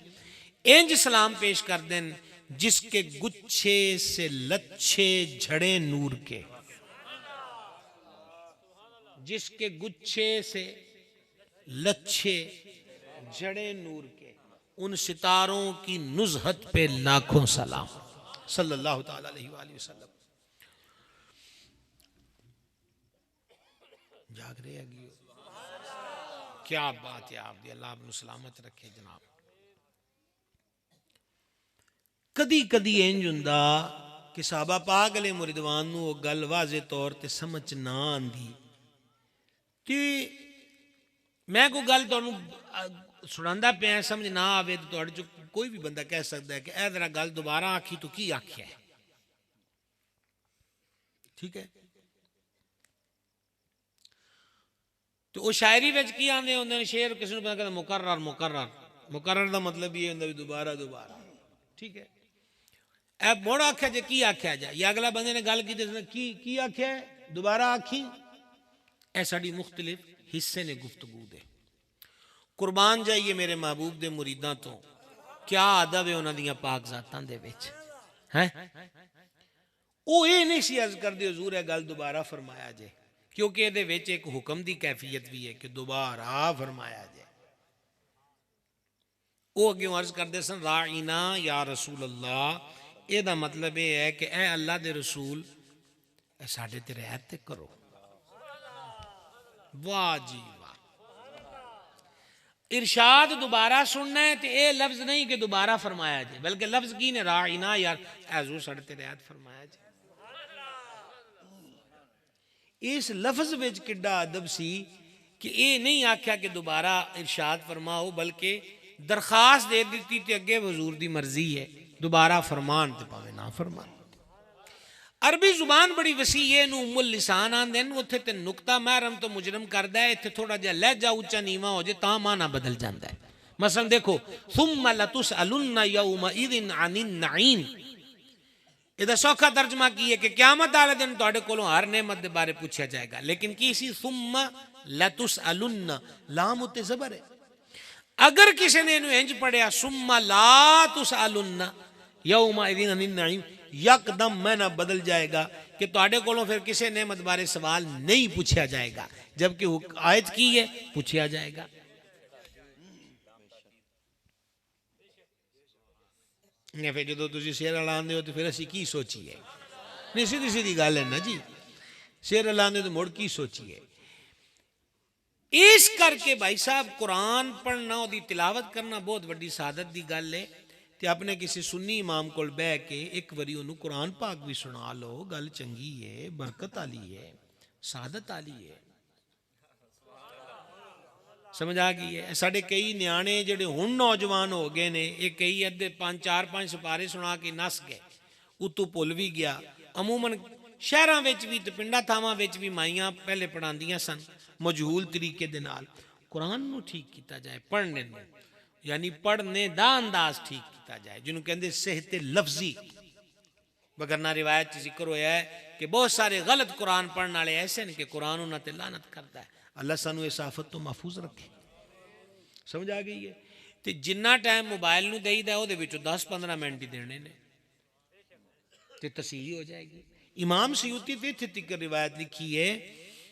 انج سلام پیش کر دیں جس کے گچھے سے لچھے جھڑے نور کے, جس کے گچھے سے لچھے جھڑے نور کے. ان ستاروں کی نزہت پہ لاکھوں سلام صلی اللہ تعالی علیہ وآلہ وسلم. جاگ رہے ہیں؟ کیا بات ہے آپ دی، اللہ آپ نے سلامت رکھے جناب. کدی کدی انج ہوندا کہ صحابہ پاک علیہ مردوان نو گل واضح طور تے سمجھ نہ آندی تے میں کوئی گل تانوں سناندا پیا سمجھ نہ آوے تو تہاڈے چ کوئی بھی بندہ کہہ سکتا ہے کہ اے ذرا گل دوبارہ آکھی تو کی آکھیا ہے. ٹھیک ہے، تو وہ شاعری وچ کی آندے ہوندے نے، شعر کسی نوں پتہ کہندا مکرر مکرر مکرر دا مطلب یہ ہوندا بھی دوبارہ دوبارہ. ٹھیک ہے، اے موڑ آکھیا جے کی آکھیا جائے، یا اگلا بندے نے گل کی کی آکھیا ہے دوبارہ آکھی. اے ساڈی مختلف حصے نے گفتگو دے. قربان جائیے میرے محبوب دے مریداں تو، کیا ادب ہے انہاں دیاں پاک ذاتاں دے وچ ہیں. وہ یہ نہیں سی عرض کردے حضور ہے گل دوبارہ فرمایا جائے، کیونکہ یہ دے وچ ایک حکم دی کیفیت بھی ہے کہ دوبارہ فرمایا جائے. وہ اگے عرض کردے سن راعینا یا رسول اللہ، یہ دا مطلب یہ ہے کہ اے اللہ دے رسول اے ساڈے تے رعایت تے کرو. واہ جی واہ، ارشاد دوبارہ سننا ہے تو اے لفظ نہیں کہ دوبارہ فرمایا جائے، بلکہ لفظ کی نے راعینا یا اے حضور ساڈے تے رعایت فرمایا جائے. اس لفظ وچ کڈا ادب سی کہ اے نہیں آکھیا کہ دوبارہ ارشاد فرماؤ، بلکہ درخواست دے دیتی تے اگے حضور دی مرضی ہے دوبارہ فرمان تے پاوے نہ فرمان. عربی زبان بڑی وسیع ہے، نو ام اللسان آندے ہیں، اتھے تے نقطہ محرم تو مجرم کردا ہے، اتھے تھوڑا جہا لہجہ اونچا نیواں ہو جائے تاں معنی بدل جاندا ہے. مثلا دیکھو ثم لتسألن یومئذ عن النعیم، یہ سوکھا ترجمہ کی ہے کہ قیامت والے دن تہاڈے کولوں ہر نعمت دے بارے پوچھا جائے گا، لیکن کی سی ثم لتسألن، لام تے زبر ہے. اگر کسی نے انہوں انج پڑھیا ثم لا تسألن یومئذ عن النعیم، یکدم معنی بدل جائے گا کہ تہاڈے کولوں پھر کسی نعمت بارے سوال نہیں پوچھا جائے گا، جبکہ آیت کی ہے پوچھا جائے گا. پھر جدو تسی شیر الاندے ہو تو پھر اسی کی سوچیے؟ نہیں سیدھی سیدھی گل ہے نا جی، شیر الاندے تو مڑ کی سوچیے. اس کر کے بھائی صاحب قرآن پڑھنا اور دی تلاوت کرنا بہت بڑی سعادت دی گل ہے. تے اپنے کسی سنی امام کول بہ کے ایک وری انہوں قرآن پاک بھی سنا لو، گل چنگی ہے، برکت آلی ہے، سعادت آلی ہے. سمجھ آ گئی ہے. ساڈے کئی نیانے جڑے ہن نوجوان ہو گئے نے، یہ کئی ادھے 4-5 سپارے سنا کے نس گئے، اتو بھول بھی گیا. عموماً شہراں وچ بھی تے پنڈا تھاواں وچ بھی مائیاں پہلے پڑھاندیاں سن مجہول طریقے دے نال. قرآن نو ٹھیک کیتا جائے، پڑھنے نو یعنی پڑھنے دا انداز ٹھیک کیتا جائے، جنہوں کہندے صحت لفظی. وگرنہ روایت چ ذکر ہویا ہے کہ بہت سارے غلط قرآن پڑھنے والے ایسے ہیں کہ قرآن انہاں تے لعنت کرتا ہے. اللہ سانو اس آفت تو محفوظ رکھے. سمجھ آ گئی ہے. تے جنہ ٹائم موبائل نو دئی دا او دے وچوں 10-15 منٹ ہی دینے نے تے تسیح ہو جائے گی. امام سیوطی تے اتھے تک روایت لکھی ہے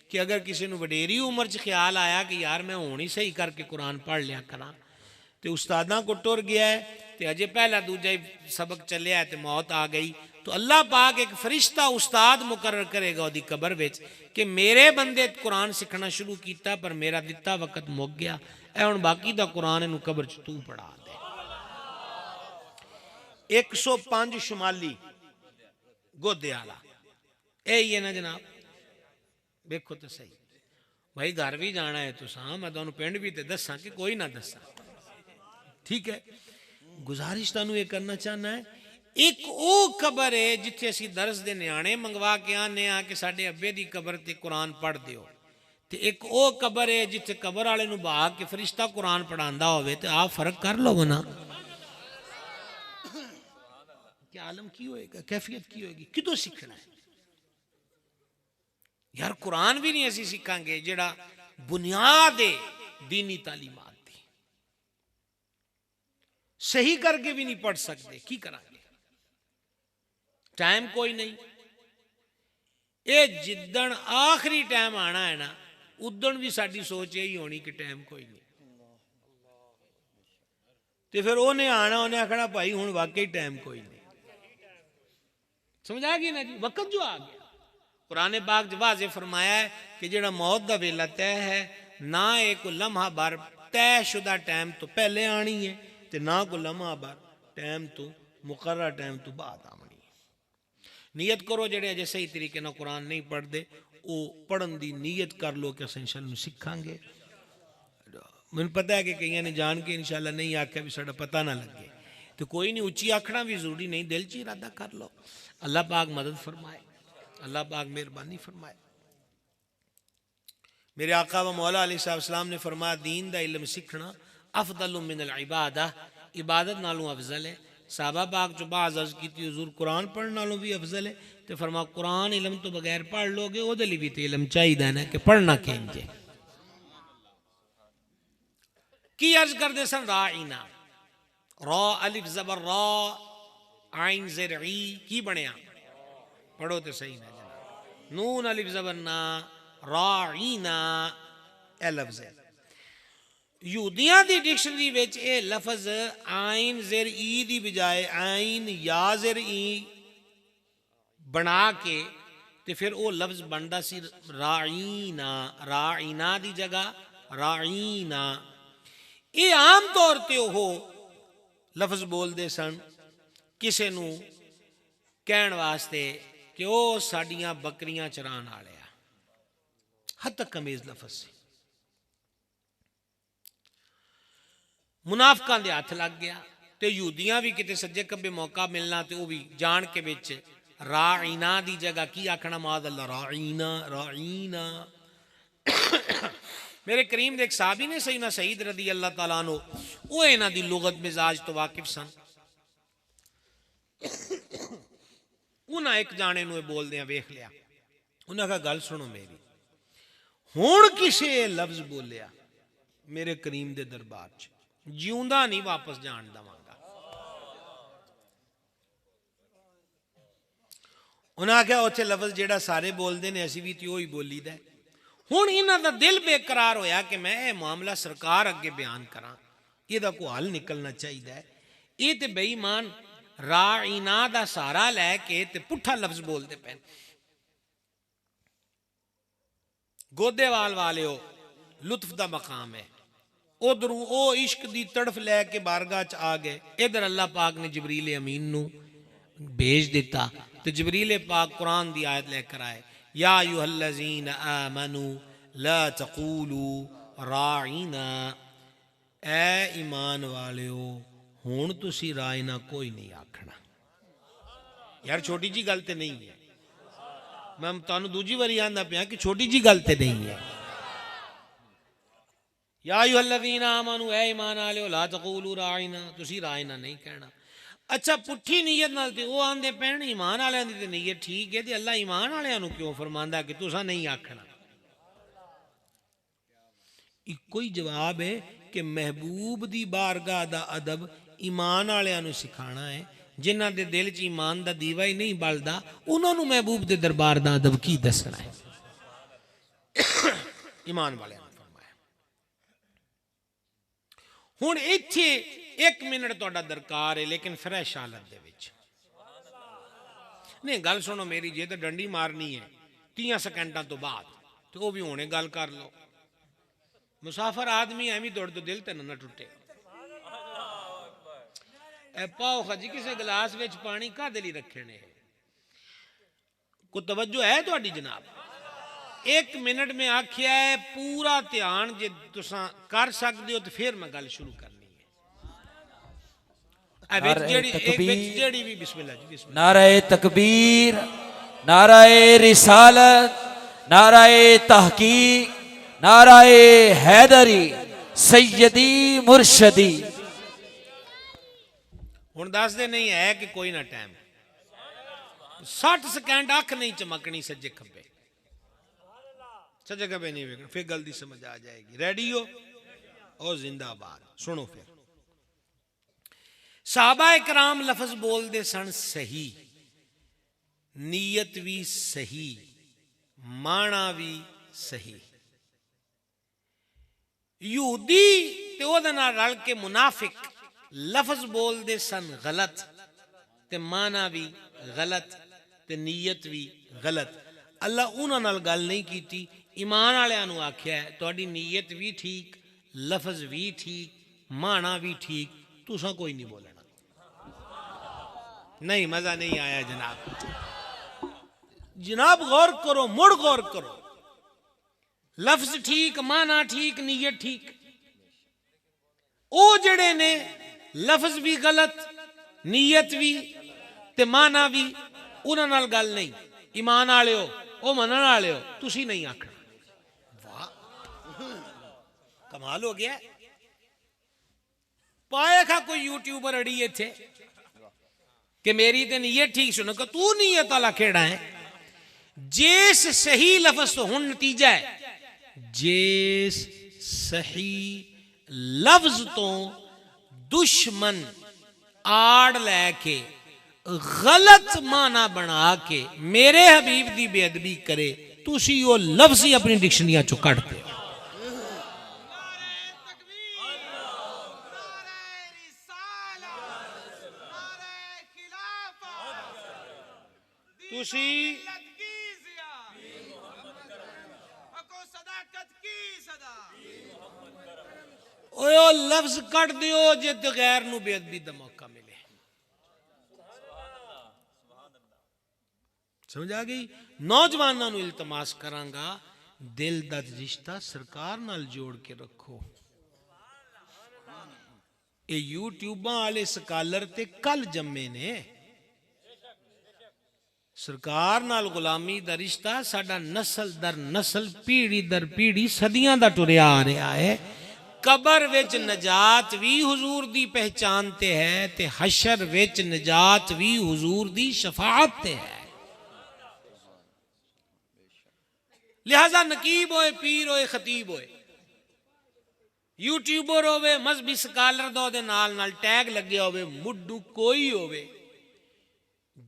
کہ اگر کسی نو وڈیری عمر چ خیال آیا کہ یار میں ہونی صحیح کر کے قرآن پڑھ لیا کراں، تے استاداں کو ٹر گیا ہے تے اجے پہلا دوجا ہی سبق چلیا ہے تے موت آ گئی، تو اللہ پاک ایک فرشتہ استاد مقرر کرے گا وہ دی قبر وچ کہ میرے بندے قرآن سکھنا شروع کیتا پر میرا دتا وقت مک گیا، اے ہن باقی دا قرآن انہوں قبر چ تو پڑھا دے. 105 شمالی گودے آلا اے ہی ہے نا جناب. دیکھو تو صحیح بھائی، گھر بھی جانا ہے تو ساں میں تانوں پنڈ بھی تے دساں کہ کوئی نہ دساں. ٹھیک ہے، گزارش تانوں یہ کرنا چاہنا ہے. ایک او قبر ہے جتھے اسی درس دے نیانے منگوا کے آنے آ کہ ساڈے ابے دی قبر تے قرآن پڑھ دیو، تے ایک او قبر ہے جتھے قبر والے نو بہا کے فرشتہ قرآن پڑھاندا ہوئے. تے آپ فرق کر لو نا کہ عالم کی ہوئے گا، کیفیت کی ہوئے گی، کدوں سیکھنا ہے یار. قرآن بھی نہیں اسی سیکھاں گے جڑا بنیاد دینی تعلیمات دی صحیح کر کے بھی نہیں پڑھ سکتے، کی کریں گے؟ ٹائم کوئی نہیں. اے جدن آخری ٹائم آنا ہے نا ادن بھی ساری سوچ یہی ہونی کہ ٹائم کوئی نہیں. تو پھر انہیں آنا، انہیں آخنا بھائی ہوں واقعی ٹائم کوئی نہیں. سمجھ آ گئی نا جی؟ وقت جو آ گیا. قرآن پاک جو واضح فرمایا ہے کہ جڑا موت دا ویلا طے ہے، نہ ایک لمحہ بار طے شدہ ٹائم تو پہلے آنی ہے، تے نہ کو لمحہ بار ٹائم تو مقررہ ٹائم تو بعد آنی ہے. نیت کرو جڑے اجے صحیح طریقے نہ قرآن نہیں پڑھ دے، وہ پڑھن دی نیت کر لو کہ اسیں انشاءاللہ سکھاں گے. مجھے پتہ ہے کہ کئی نے جان کے انشاءاللہ نہیں آکھیا بھی ساڈا پتہ نہ لگے، تو کوئی نہیں، اچھی آکھنا بھی ضروری نہیں، دل چ ارادہ کر لو. اللہ پاک مدد فرمائے، اللہ پاک مہربانی فرمائے. میرے آقا و مولا علیہ السلام نے فرمایا دین دا علم سیکھنا افضل من العبادہ، عبادت نالوں افضل ہے. صحابہ پاک جو بعض عرض کی تھی حضور قرآن پڑھنے نالوں بھی افضل ہے، تو فرمایا قرآن علم تو بغیر پڑھ لو گے، وہ دلی بھی تو علم چاہیے نا کہ پڑھنا کھینجے. کی عرض کر دے سن راعینا، را الف زبر را عین زر عی کی بنیا، پڑھو تو صحیح نہ جناب. نون الف زبر نا، راعینا اے لفظ ہے. یہودیاں دی ڈکشنری وچ اے لفظ عین زر ای دی بجائے عین یا زر ای بنا کے تے پھر او لفظ بندا سی راعینا، راعینا دی جگہ راعینا. یہ عام طور تے وہ لفظ بول دے سن کسے نو کہن واسطے کہ او ساڈیاں بکریاں چران والے آ، حد تک کمیز لفظ سے. منافقاں دے ہاتھ لگ گیا تے یہودیاں بھی کتے سجے کبے موقع ملنا تے وہ بھی جان کے وچ راعینا دی جگہ کی آکھنا معاذ اللہ راعینا راعینا. میرے کریم دے ایک صحابی نے سیدنا سعید رضی اللہ تعالیٰ عنہ، وہ انہاں دی لغت مزاج تو واقف سن. انہاں ایک جانے نو بول دیاں ویکھ لیا، انہاں کہا گل سنو میری، ہون کسے لفظ بولیا میرے کریم دے دربار چ جیوندا نہیں واپس جان دواں گا. انہاں کہا اوتھے لفظ جیڑا سارے بول دے نے اسی بھی تے وہی بولی دا. ہن انہاں دا دل بے قرار ہویا کہ میں اے معاملہ سرکار اگے بیان کراں، یہ دا کوئی حل نکلنا چاہیے. یہ تے بے ایمان راعینا دا سارا لے کے تے پٹھا لفظ بول دے پین. گودے وال والے ہو لطف دا مقام ہے، ادھروں او عشق دی تڑف لے کے بارگاہ چ آ گئے. ادھر اللہ پاک نے جبریل امین نو بھیج دیتا تو جبریل پاک قرآن دی آیت لے کر آئے، یا ایھا الذین آمنوا لا تقولوا راعینا، اے ایمان والیو ہون تسی راعینا کوئی نہیں آکھنا. یار چھوٹی جی گل تے نہیں ہے، میں تانوں دوجی واری آندا پیا کہ چھوٹی جی گل تے نہیں ہے. یا ایھا الذین آمنوا، اے ایمان والےو لا تقولوا راعینا، تسی راعینا نہیں کہنا. اچھا پٹھی نیت نال تے وہ آندے پین ایمان والےاں دی تے نیت ٹھیک ہے، تے اللہ ایمان والےاں نو کیوں فرماندا کہ تساں نہیں آکھنا. ایک کوئی جواب ہے کہ محبوب دی بارگاہ دا ادب ایمان والےاں نو سکھانا ہے. جنہاں دے دل چ ایمان دا دیوا ہی نہیں بلدا انہاں نو محبوب دے دربار دا ادب کی دسنا ہے. ایمان والے ہن ایتھے ایک منٹ تہاڈا درکار ہے، لیکن فریش حالت دے وچ نہیں. گل سنو میری، جے تے ڈنڈی مارنی ہے 30 سیکنڈاں تو بعد تو وہ بھی ہونے گل کر لو. مسافر آدمی ایویں دوڑ دو دل تے نہ ٹوٹے. اے پاؤ خجی کسے گلاس وچ پانی کا دلی رکھے نے، کو توجہ ہے تہاڈی جناب؟ ایک منٹ میں آکھیا ہے پورا دھیان جے تساں کر سکدے ہو تو پھر میں گل شروع کرنی ہے. جیڑی بھی بسم اللہ جی بسم اللہ. نعرہ تکبیر، نعرہ رسالت، نعرہ تحقیق، نعرہ حیدری، سیدی مرشدی. ہن دس دے نہیں ہے کہ کوئی نہ ٹائم 60 سیکنڈ اکھ نہیں چمکنی سجے کھبے، سجے کھبے نہیں ویکھنا، پھر گل دی سمجھ آ جائے گی. ریڈی ہو اور زندہ باد. سنو پھر صحابہ اکرام لفظ بول دے سن صحیح، نیت بھی صحیح، مانا بھی صحیح. یہودی تے او دے نال رل کے منافق لفظ بول دے سن غلط تے معنی بھی غلط تے نیت بھی غلط. اللہ انہاں نال گل نہیں کیتی، ایمان والےاں نوں آکھیا ہے تہاڈی نیت بھی ٹھیک، لفظ بھی ٹھیک، معنی بھی ٹھیک، تساں کوئی نہیں بولنا. نہیں مزہ نہیں آیا جناب. جناب غور کرو، مڑ غور کرو. لفظ ٹھیک، معنی ٹھیک، نیت ٹھیک. او جڑے نے لفظ بھی غلط، نیت بھی تے معنی بھی، انہاں نال گل نہیں. ایمان والے ہو، او منن والے ہو، تسی نہیں آکھنا. واہ کمال ہو گیا. پایا کھا کوئی یوٹیوبر اڑی ایتھے کہ میری تے نیت ٹھیک سنو کہ تو نیت والا کیڑا ہے. جس صحیح لفظ تو ہن نتیجہ ہے، جس صحیح لفظ تو دشمن آڑ لے کے غلط معنی بنا کے میرے حبیب دی بے ادبی کرے، تسی وہ لفظ ہی اپنی ڈکشنریاں چوں کٹ دے. تسی او لفظ کٹ دیو جے غیر نو بے ادبی دا موقع ملے. سمجھ آ گئی. نوجوانوں نو التماس کراں گا دل دا رشتہ سرکار نال جوڑ کے رکھو. اے یوٹیوباں والے سکالر تے کل جمے نے. سرکار نال غلامی دا رشتہ ساڈا نسل در نسل، پیڑھی در پیڑھی صدیاں دا ٹریا آ رہا ہے. قبر وچ نجات بھی حضور دی پہچان تے ہے تے حشر وچ نجات بھی حضور دی شفاعت تے ہے. لہذا نقیب ہوئے، پیر ہوئے، خطیب ہوئے، یوٹیوبر ہوئے، مذہبی سکالر دو دے نال ٹیگ لگے ہوئے، مڈو کوئی ہوئے،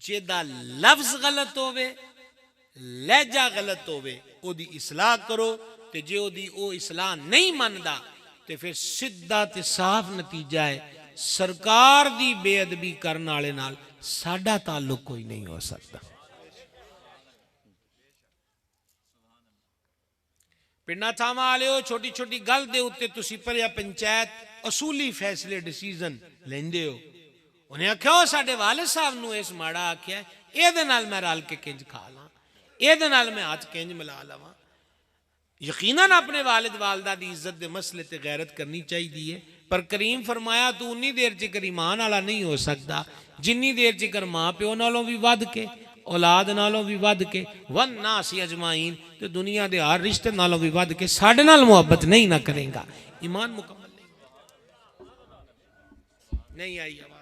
جیدہ لفظ غلط ہوئے، لہجہ غلط ہوئے، او دی اصلاح کرو. تے جے او دی او اصلاح نہیں مندہ تے پھر سدھا تے صاف نتیجہ ہے سرکار دی بے ادبی کرنا والے نال ساڈا تعلق کوئی نہیں ہو سکتا. پنڈا تھاما والے ہو، چھوٹی چھوٹی گل دے اتے تسی پریا پنچایت اصولی فیصلے ڈیسیزن لیندے ہو. انہیں آکھیا ہو ساڈے والد صاحب نو اس ماڑا آکھیا ہے، اے دے نال میں رال کے کنج کھا لاں، اے دے نال میں ہاتھ کنج ملا لواں. یقیناً اپنے والد والدہ دی عزت دے مسئلے تے غیرت کرنی چاہی دیئے، پر کریم فرمایا تو انی دیر چکر ایمان والا نہیں ہو سکتا جنی دیر چکر ماں پیو نالوں بھی ود کے، اولاد نالوں بھی ود کے، والناس اجمعین، تے دنیا دے ہر رشتے نالوں بھی ود کے ساڈے نال محبت نہیں نہ کرے گا. ایمان مکمل نہیں آئی آواز.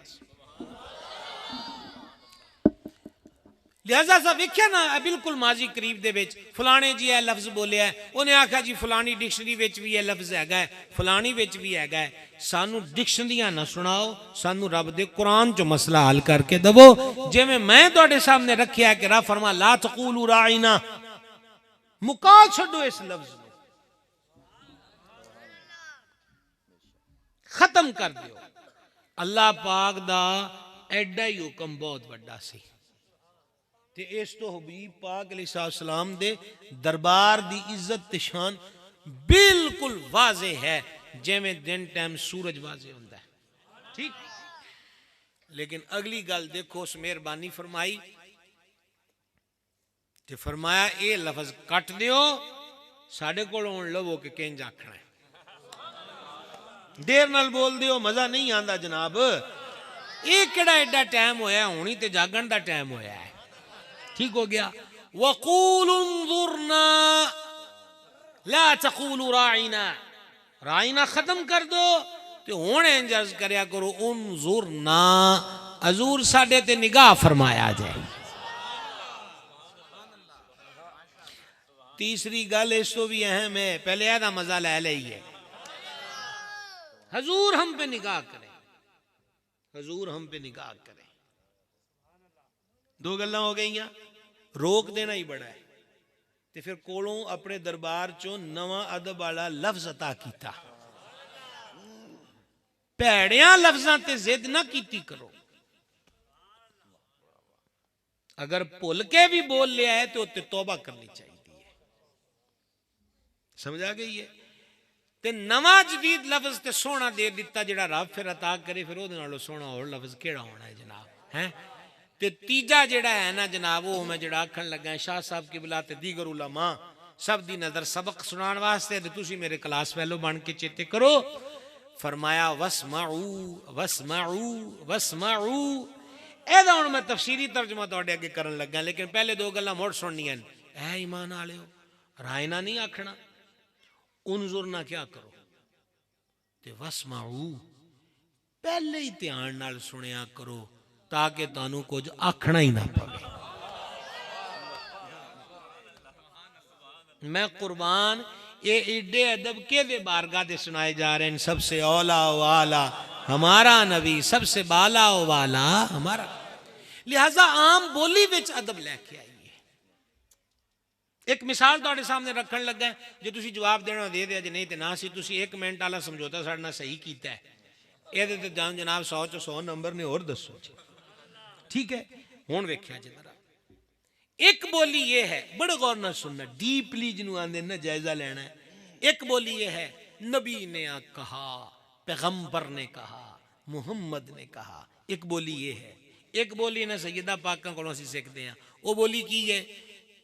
لہذا سا ویکھیا نا بالکل ماضی قریب دے وچ فلانے جی اے لفظ بولیا ہے، انہیں آکھا جی فلانی ڈکشنری وچ بھی اے لفظ ہے فلانی وچ بھی ہے. سانو ڈکشنریاں نہ سناؤ، سانو رب دے قرآن چو مسئلہ حل کر کے دو. جے میں تواڈے سامنے رکھیا ہے کہ رب فرما لا تقولوا راعینا، مکا چھڈو اس لفظ کو، ختم کر دیو. اللہ پاک دا ایڈا ہی حکم بہت بڑا سی تے اس تو حبیب پاک علیہ السلام دے دربار دی عزت تے شان بالکل واضح ہے جے میں دن ٹائم سورج واضح ہوندہ ہے. ٹھیک. لیکن اگلی گل دیکھو، اس مہربانی فرمائی تے فرمایا اے لفظ کٹ دیو، ساڑھے کو لون لو کہ کینج آکھنا ہے. دیر نال بول دیو، مزہ نہیں آندہ جناب. ایک کڑا ایڈا ٹائم ہویا ہونی تے جاگن دا ٹائم ہویا ہے. ٹھیک ہو گیا. وَقُولُ انظُرْنَا لَا تَقُولُ رَاعِنَا، رائنا ختم کر دو تے ہونے انجرز کریا کرو انظرنا، حضور ساڑھے تے نگاہ فرمایا جائے. تیسری گل اس تو بھی اہم ہے، پہلے ایدہ مزہ لے لئیے. حضور ہم پہ نگاہ کریں، حضور ہم پہ نگاہ کریں. دو گلہ ہو گئی ہیں. روک دینا ہی بڑا ہے تے پھر کولوں اپنے دربار چوں نواں ادب والا لفظ عطا کیتا. ਭੈੜਿਆਂ ਲਫ਼ਜ਼ਾਂ ਤੇ ਜ਼ਿੱਦ ਨਾ ਕੀਤੀ ਕਰੋ। ਅਗਰ ਭੁੱਲ ਕੇ ਵੀ ਬੋਲ ਲਿਆ ਹੈ ਤੇ ਉੱਤੇ ਤੌਬਾ ਕਰਨੀ ਚਾਹੀਦੀ ਹੈ। ਸਮਝ ਆ ਗਈ ਹੈ। ਤੇ ਨਵਾਂ ਜਦੀਦ ਲਫ਼ਜ਼ ਤੇ ਸੋਹਣਾ ਦੇ ਦਿੱਤਾ ਜਿਹੜਾ ਰੱਬ ਫਿਰ ਅਤਾ ਕਰੇ, ਫਿਰ ਉਹਦੇ ਨਾਲੋਂ ਸੋਹਣਾ ਹੋਰ ਲਫ਼ਜ਼ ਕਿਹੜਾ ਹੋਣਾ ਹੈ ਜਨਾਬ, ਹੈ। ਤੇ ਤੀਜਾ ਜਿਹੜਾ ਹੈ ਨਾ ਜਨਾਬ, ਉਹ ਮੈਂ ਜਿਹੜਾ ਆਖਣ ਲੱਗਾ ਸ਼ਾਹ ਸਾਹਿਬ ਕਿਬਲਾ ਤੇ ਦੀਗਰ ਉਲਮਾ ਸਭ ਦੀ ਨਜ਼ਰ ਸਬਕ ਸੁਣਾਉਣ ਵਾਸਤੇ, ਤੇ ਤੁਸੀਂ ਮੇਰੇ ਕਲਾਸ ਫੈਲੋ ਬਣ ਕੇ ਚੇਤੇ ਕਰੋ। ਫਰਮਾਇਆ ਵਸਮਾਊ ਵਸਮਾਊ ਵਸਮਾਊ। ਇਹਦਾ ਹੁਣ ਮੈਂ ਤਫਸੀਰੀ ਤਰਜਮਾ ਤੁਹਾਡੇ ਅੱਗੇ ਕਰਨ ਲੱਗਾ, ਲੇਕਿਨ ਪਹਿਲੇ ਦੋ ਗੱਲਾਂ ਮੁੜ ਸੁਣਨੀਆਂ। ਐ ਈਮਾਨ ਵਾਲਿਓ, ਰਾਇਨਾ ਨਹੀਂ ਆਖਣਾ, ਉਨਜ਼ੁਰ ਨਾ ਕਿਆ ਕਰੋ, ਤੇ ਵਸਮਾਊ ਪਹਿਲੇ ਹੀ ਧਿਆਨ ਨਾਲ ਸੁਣਿਆ ਕਰੋ ਤਾਕਿ ਤੁਹਾਨੂੰ ਕੁਝ ਆਖਣਾ ਹੀ ਨਾ ਪਵੇ। میں قربان یہ ایڈے ادب کے دے بارگاہ دے سنائے جا رہے ہیں، سب سے اولا و والا ہمارا نبی، سب سے بالا و والا ہمارا، لہذا عام بولی وچ ادب لے کے آئیے۔ ایک مثال تواڈے سامنے رکھن لگا ہے، جے تسی جواب دینا دے دیا، جے نہیں تے نہ سی، تسی 1 منٹ والا سمجھوتا ساڈے نال صحیح کیتا ہے، یہ تے جان جناب 100 چ 100 نمبر نے، اور دسو جی، ٹھیک ہے۔ ہن ویکھیا جی ذرا ایک بولی یہ ہے، بڑے غور نہ سننا، ڈیپلی جنوں آندے نا جائزہ لینا ہے۔ ایک بولی یہ ہے نبی نے کہا، پیغمبر نے کہا، محمد نے کہا، ایک بولی یہ ہے۔ ایک بولی نا سیدہ پاکاں کو اسی سیکھتے ہیں، وہ بولی کی ہے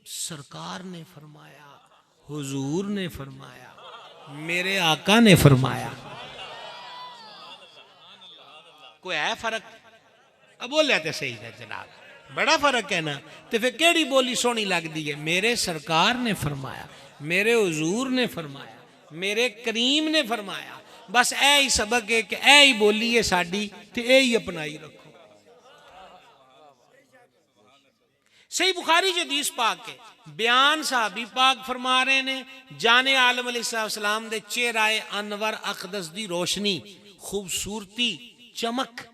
سرکار نے فرمایا، حضور نے فرمایا، میرے آقا نے فرمایا۔ کوئی ہے فرق؟ اب بول لیتے صحیح ہے جناب، بڑا فرق ہے نا۔ تو پھر کیڑی بولی سونی لگ دی ہے؟ میرے سرکار نے فرمایا، میرے حضور نے فرمایا، میرے کریم نے فرمایا۔ بس اے ہی سبق ہے کہ اے ہی بولی ہے ساڈی، تے اے ہی اپنائی رکھو۔ صحیح بخاری جو حدیث پاک ہے، بیان صحابی پاک فرما رہے نے، جان عالم علیہ السلام دے چہرہ انور اقدس دی روشنی، خوبصورتی، چمک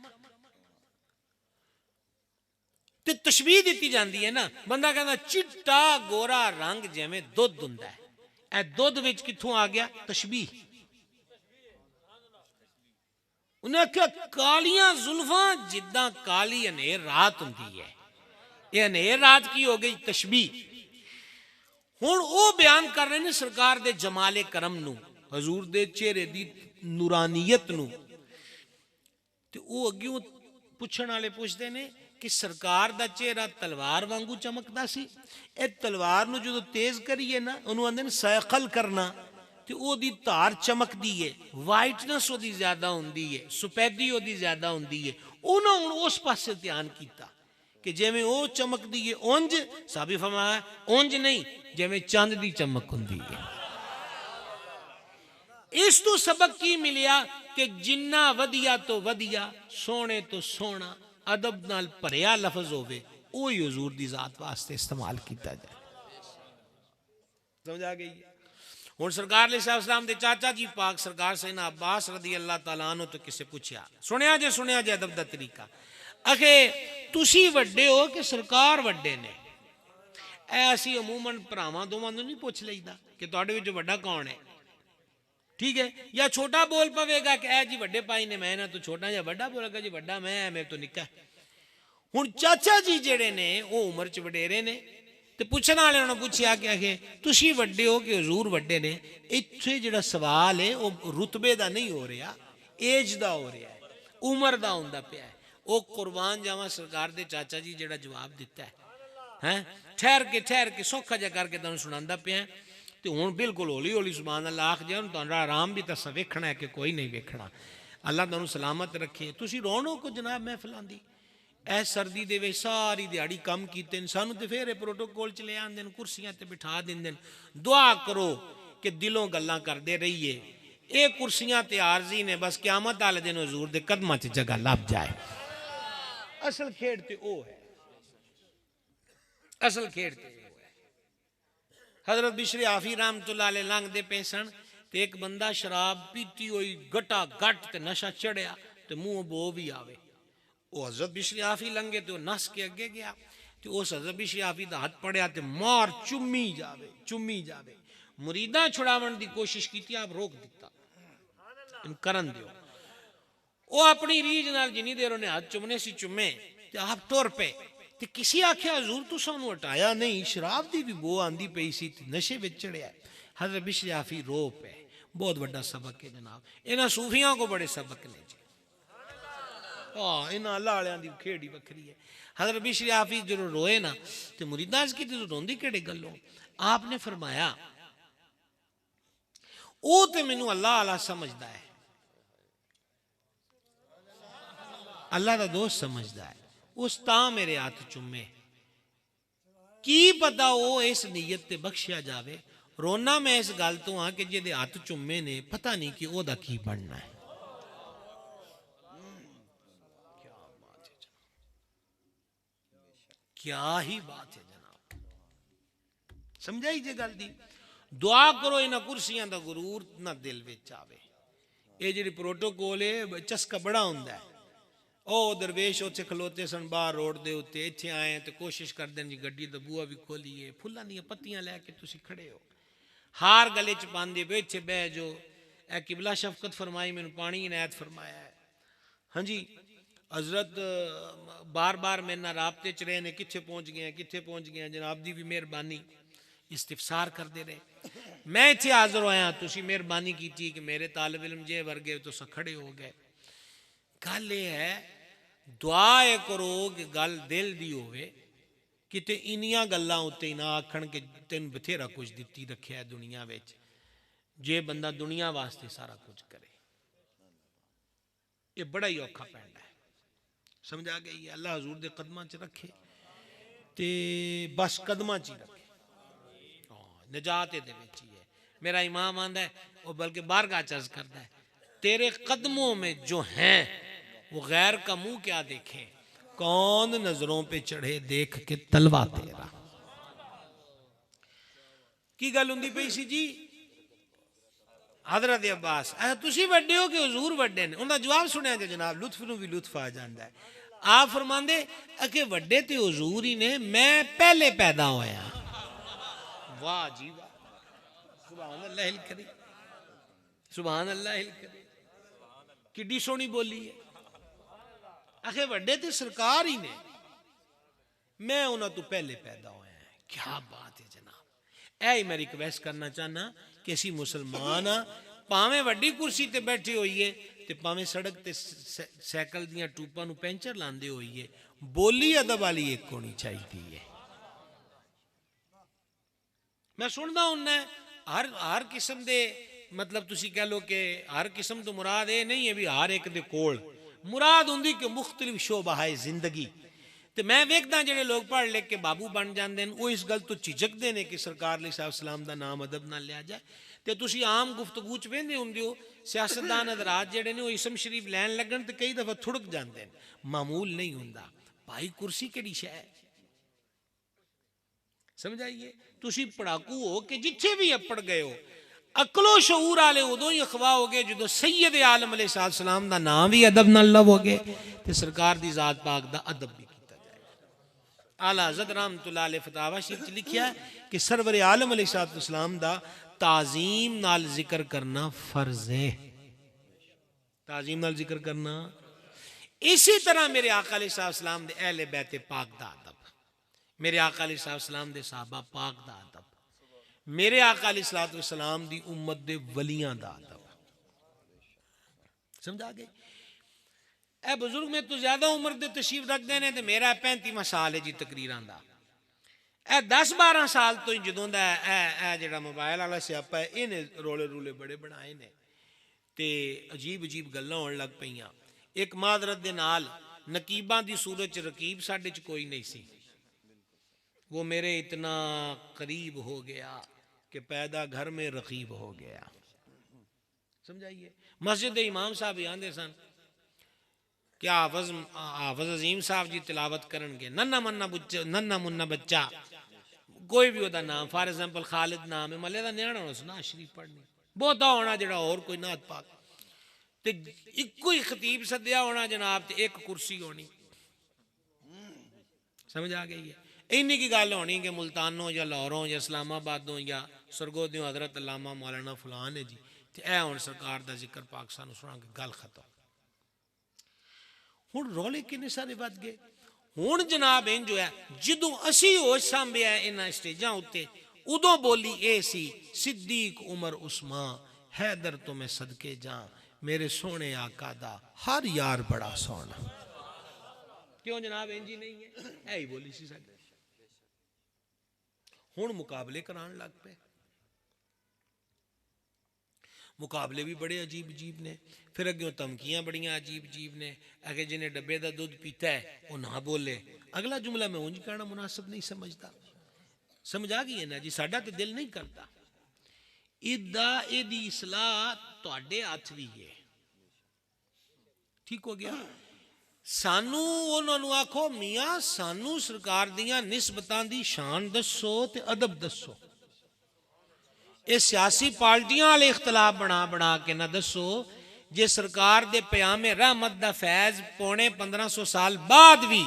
تے تشبیح دیتی جاندی ہے نا۔ بندہ کہنا چٹا گورا رنگ جیویں دودھ ہوندا ہے، اے دودھ وچ کتھوں آ گیا؟ تشبیح۔ انہیں کہا کالیاں زلفاں جداں کالی انھیر رات ہوندی ہے، یہ انھیر رات کی ہو گئی؟ تشبیح۔ ہن او بیان کر رہے نے سرکار دے جمال کرم نو، حضور دے چہرے دی نورانیت نو، تے او اگیوں پوچھن والے پوچھتے نے کہ سرکار دا چہرہ تلوار وانگو چمکدا سی؟ اے تلوار نو جدو تیز کریے نا، انہوں آندے نے سائقل کرنا، تے او دی تار چمک دی ہے، وائٹنس او دی زیادہ ہوندی ہے، سپیدی او دی زیادہ ہوندی ہے۔ انہوں نے اس پاسے دھیان کیتا کہ جیویں او چمک دی ہے اونج، صحابی فرمایا اونج نہیں، جیویں چاند دی چمک ہوندی ہے۔ اس تو سبق کی ملیا کہ جنہ ودیا تو ودیا، سونے تو سونا، ادب نال پریا لفظ ہوئے، اوہی حضور دی ذات واسطے استعمال کیتا جائے۔ سمجھ آ گئی؟ ہن سرکار علیہ السلام دے چاچا جی پاک سرکار سیدنا عباس رضی اللہ تعالیٰ عنہ تو کسے پوچھیا، سنیا جے ادب دا طریقہ، اکھے تسی وڈے ہو کہ سرکار وڈے نے؟ اے اسی عموماً بھراواں دوواں نوں نہیں پوچھ لئیدا کہ تہاڈے وچ وڈا کون ہے، ٹھیک ہے؟ یا چھوٹا بول پوے گا کہ اے جی وڈے پائی نے میں نہ تو چھوٹا، یا وڈا بولے گا جی وڈا میں ہے میرے تو نکا ہے۔ ہن چاچا جی جڑے نے وہ عمر چ وڈیرے نے، تے پوچھن والے انہوں نے پوچھیا کہ تسی وڈے ہو کہ حضور وڈے نے؟ ایتھے جڑا سوال ہے وہ رتبے دا نہیں ہو رہا، ایج دا ہو رہا ہے، عمر دا ہوندا پیا ہے۔ او قربان جاواں سرکار دے چاچا جی جڑا جواب دیتا ہے، ہیں ٹھہر کے سوکھا جا کر کے تانوں سناندا پیا ہے، تے ہن بالکل ہولی ہولی سبحان اللہ آکھ جاؤ، تہاڈا آرام بھی تسا ویکھنا ہے کہ کوئی نہیں ویکھنا۔ اللہ تانوں سلامت رکھے۔ تسی رونو کو جناب محفلاں دی، اے سردی دے وچ ساری دیہڑی کم کیتے نے، سانوں تے پھر پروٹوکول چ لے آندے نے، کرسیاں تے بٹھا دیندے نے۔ دعا کرو کہ دلوں گلاں کردے رہیے، اے کرسیاں تے عارضی نے، بس قیامت والے دن حضور دے قدماں تے جگہ لب جائے۔ اصل کھیڑ تے او ہے، اصل کھیڑ تے او ہے۔ حضرت بشری آفی رحمت اللہ علیہ لنگ دے پیسن تے ایک بندہ شراب پیتی ہوئی گٹا گٹ تے نشہ چڑھیا تے منہ بو بھی آوے۔ وہ حضرت بشری آفی لنگے تے وہ نس کے اگے گیا تے اس حضرت بشری آفی دا ہاتھ پڑیا تے مار چمی جاوے۔ مریداں چھڑاون دی کوشش کیتی، آپ روک دیتا، ان کرن دیو۔ وہ اپنی ریج نال جنی دیر انہیں ہاتھ چومنے سی چومے تے آپ ٹور پے تے کسی آکھیا حضور تساں انہوں ہٹایا نہیں، شراب دی بھی بو آندی پئی سی تے نشے وچ چڑھیا۔ حضرت بشر عافی رو پے۔ بہت بڑا سبق ہے جناب، انہاں صوفیاں کو بڑے سبق نے جی، انہاں اللہ والےاں دی کھیڑی وکھری ہے۔ حضرت بشر عافی جو روئے نا تے مریداں اس کی تے روندی کیڑے گلوں؟ آپ نے فرمایا او تے مینوں اللہ والا سمجھدا ہے، اللہ دا دوست سمجھدا ہے، اس تاں میرے ہاتھ چومے، کی پتا وہ اس نیت تے بخشیا جاوے۔ رونا میں اس گل تو ہاں کہ جے ہاتھ چومے نے پتہ نہیں کہ او دا کی بننا ہے۔ کیا ہی بات ہے جناب، سمجھائی جے گل دی۔ دعا کرو انہاں کرسیاں دا غرور نہ دل وچ آوے۔ یہ جڑی پروٹوکول ہے چسکا بڑا ہوندا ہے۔ او درویش اتنے کھلوتے سن باہر روڈ دے اتنے، اتنے آئے تو کوشش کر دیں جی گڈی دا بوا بھی کھولیے، پھلاں دیاں پتیاں لے کے تسی کھڑے ہو، ہار گلے چ پاندے پے اتنے بہ جو، اے قبلہ شفقت فرمائی مینوں پانی عنایت فرمایا ہے۔ ہاں جی حضرت بار بار میرے نال رابطے چ رہے نے، کتھے پہنچ گئے ہیں کتھے پہنچ گئے ہیں، جناب دی بھی مہربانی، استفسار کرتے رہے۔ میں اتنے حاضر ہویا، تسی مہربانی کیتی کہ میرے طالب علم جے ورگے تو کھڑے ہو گئے۔ گل یہ ہے دعا اے کرو کہ گل دل دی ہوئے، کتے انیاں گلاں اتے نہ آکھن کہ تین بتھیرا کچھ دتی رکھیا ہے دنیا وچ، جے بندہ دنیا واسطے سارا کچھ کرے، یہ بڑا ہی اوکھا پیندا ہے۔ سمجھا گئی ہے؟ اللہ حضور دے قدماں چ رکھے تے بس قدماں چ رکھے، نجات دے وچ ہی ہے۔ میرا امام آندا ہے، وہ بلکہ بارگاہ چرز کرتا ہے، تیرے قدموں میں جو ہیں وہ غیر کا منہ کیا دیکھیں، کون نظروں پہ چڑھے دیکھ کے تلوا تیرا۔ کی گل ہوندی پئی سی جی؟ حضرت عباس تسی وڈے ہو کہ حضور وڈے نے؟ انہاں جواب سنیا کہ جناب لطف نو بھی لطف آ جاندا ہے۔ آپ فرماندے کہ وڈے تے حضور ہی نے، میں پہلے پیدا ہویا۔ واہ جی واہ، سبحان اللہ الکریم، سبحان اللہ الکریم، کڈی سونی بولی ہے۔ آخے وڈے تے سرکار ہی نے، میں انہاں تو پہلے پیدا ہویا ہے۔ کیا بات ہے جناب، اے میں ریکویسٹ کرنا چاہنا کہ اسی مسلمان ہاں، پاویں وڈی کرسی تے بیٹھے ہوئیے تے پاویں سڑک تے سائیکل دیاں ٹوپاں نو پینچر لاندے ہوئیے، بولی ادب والی ایک ہونی چاہیے۔ میں سندا ہوں ہر قسم دے، مطلب تسی کہہ لو کہ ہر قسم تو مراد یہ نہیں ہے بھی ہر ایک دے کول، مراد ہوندی کہ مختلف شعبہ ہے زندگی۔ تے میں ویکھدا جڑے لوگ پڑھ لکھ کے بابو بن جاندے ہیں، وہ اس گل تو جھجک دے نے کہ سرکار علیہ السلام دا نام ادب نہ لیا جائے۔ تے تسی عام گفتگو چ ویندے ہوندے ہو سیاستدان حضرات جڑے نے وہ اسم شریف لین لگن تے کئی دفعہ تھڑک جاندے ہیں، معمول نہیں ہوندا۔ بھائی کرسی کیڑی شے ہے؟ سمجھائیے، تسی پڑھاکو ہو کہ جتھے بھی اپڑ گئے ہو، عقل و شعور والے ادو ہی اخوا ہو گئے جدو سید عالم علیہ السلام دا نام بھی ادب نال لو ہو گئے تے سرکار دی ذات پاک دا ادب بھی کیتا جائے گا۔ اعلیٰ حضرت رحمۃ اللہ علیہ فتاوی شریف لکھیا ہے کہ سرور عالم علیہ السلام دا تعظیم نال ذکر کرنا فرض ہے، تعظیم نال ذکر کرنا۔ اسی طرح میرے آقا علیہ السلام دے اہل بیت پاک دا ادب، میرے آقا علیہ السلام دے صحابہ پاک دا ادب، میرے آقا علیہ السلام دی امت دے ولیاں دا ادب۔ سمجھا گئے؟ اے بزرگ میں تو زیادہ عمر دے تشریف رکھ دینے تے میرا 35واں سال ہے جی تقریراں دا۔ اے 10-12 سال تو ہی جدوں دا اے جڑا موبائل والا سیاپا ہے انہیں رولے رولے بڑے بنائے نے تے عجیب عجیب گلاں ہون لگ پئیاں۔ ایک معذرت دے نال نقیباں دی صورت چ رقیب ساڈے چ کوئی نہیں سی، وہ میرے اتنا قریب ہو گیا کہ پیدا گھر میں رقیب ہو گیا۔ سمجھائیے؟ مسجد امام صاحب ہی آندے سن کہ حافظ عظیم صاحب جی تلاوت کرن گے، ننا منا بچہ کوئی بھی ہوتا نام، فار ایگزامپل خالد نام ہے، ملے دا نیانا ہونا سنا شریف پڑھنی، بہتا ہونا جڑا اور کوئی نعت پاک تے ایک کوئی خطیب سدیا ہونا جناب تے ایک کرسی ہونی۔ سمجھ آ گئی ہے؟ اینی کی گل ہونی کہ ملتانوں یا لاہوروں یا اسلام آبادوں یا سرگودیوں حضرت علامہ مولانا فلان ہے جی تے اے ہن سرکار دا ذکر پاک سانو سنا کے گل ختم۔ ہن رولے کنے سارے ود گئے. ہن جناب انج ہویا جدوں اسی ہوش سانبھیا انہاں سٹیجاں اُتے ادوں بولی اے سی صدیق عمر عثمان حیدر تو میں صدقے جاں میرے سونے آقا دا ہر یار بڑا سونا. کیوں جناب انجی نہیں ہے اے ہی بولی سی ساڈے. ہن مقابلے کران لگ پے. مقابلے بھی بڑے عجیب عجیب نے. پھر اگوں تمکیاں بڑیاں عجیب عجیب نے. اگے جنہیں ڈبے دا دودھ پیتا ہے وہ نہ بولے. اگلا جملہ میں اونج کہنا مناسب نہیں سمجھتا. سمجھ آ گئی ہے نا جی. ساڈا تے دل نہیں کرتا. ادا ایدی اصلاح تواڈے ہاتھ بھی ہے. ٹھیک ہو گیا. سانو انہاں نوں آکھو میاں سانو سرکار دیاں نسبتاں دی شان دسو تے ادب دسو. یہ سیاسی پارٹیاں والے اختلاف بنا بنا کے نہ دسو. جے سرکار دے پیام رحمت دا فیض پونے 1500 سال بعد بھی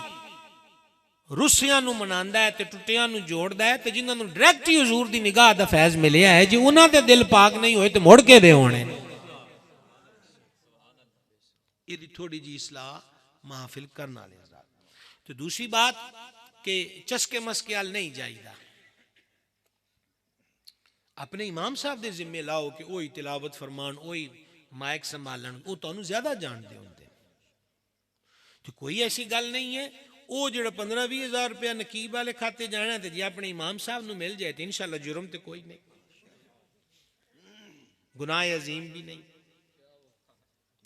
روسیاں نو مناندا ہے تے ٹٹیاں نو جوڑدا ہے تے جنہاں نو ڈائریکٹ ہی حضور دی نگاہ دا فیض ملیا ہے جی انہاں دے دل پاک نہیں ہوئے تے مڑ کے دے ہونے. یہ تھوڑی جی اصلاح محفل کرنا لے حضرات. تو دوسری بات کہ چسکے مسکے ال نہیں جائیدا. اپنے امام صاحب دے ذمہ لاؤ کہ وہی تلاوت فرمان وہی مائک سنبھالن وہ تانوں زیادہ جان دے ہوندے. تو کوئی ایسی گل نہیں ہے. وہ جڑا 15-20 ہزار روپیہ نقیب والے کھاتے جانا تے جی اپنے امام صاحب نو مل جائے تو انشاءاللہ جرم تے کوئی نہیں. گناہ عظیم بھی نہیں.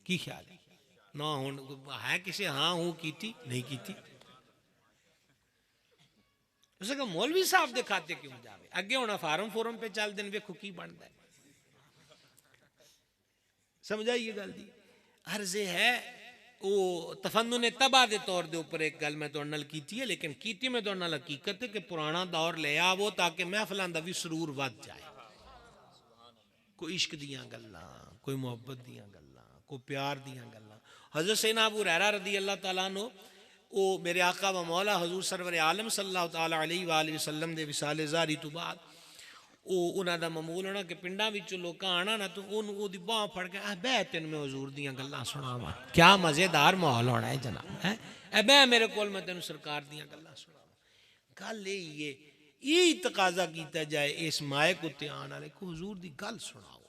کی خیال ہے نہ ہون ہے کسی ہاں ہوں کیتی نہیں کیتی. اسے کہ مولوی صاحب دے کھاتے کیوں جاوے. اگے ہونا فارم پہ چل دن ویکھو کی بندا ہے. سمجھ آئی یہ گل دی. عرض ہے وہ تفنن تباہ دے طور دے اوپر ایک گل میں تو نال کیتی ہے لیکن کیتی میں تو نال حقیقت ہے کہ پرانا دور لے آو تاکہ محفلاں دا بھی سرور ود جائے. کوئی عشق دیاں گلاں کوئی محبت دیاں گلاں کوئی پیار دیاں گلاں. حضرت سیدنا ابو ہریرہ رضی اللہ تعالیٰ عنہ وہ میرے آقا و مولا حضور سرور عالم صلی اللہ تعالیٰ علیہ وآلہ وسلم دے وصال زاری تو بعد وہ انہاں دا معمول ہونا کہ پنڈاں وچوں لوکاں آنا نا تو وہ دی باں پھڑ کے بہ تین میں حضور دیاں گلاں سناواں. کیا مزیدار ماحول ہونا ہے جناب. اے بہ میرے کول میں تینوں سرکار دیاں گلاں سناواں. گل یہی تقاضا کیتا جائے اس مائک اُتے آن والے کو حضور دی گل سناؤ.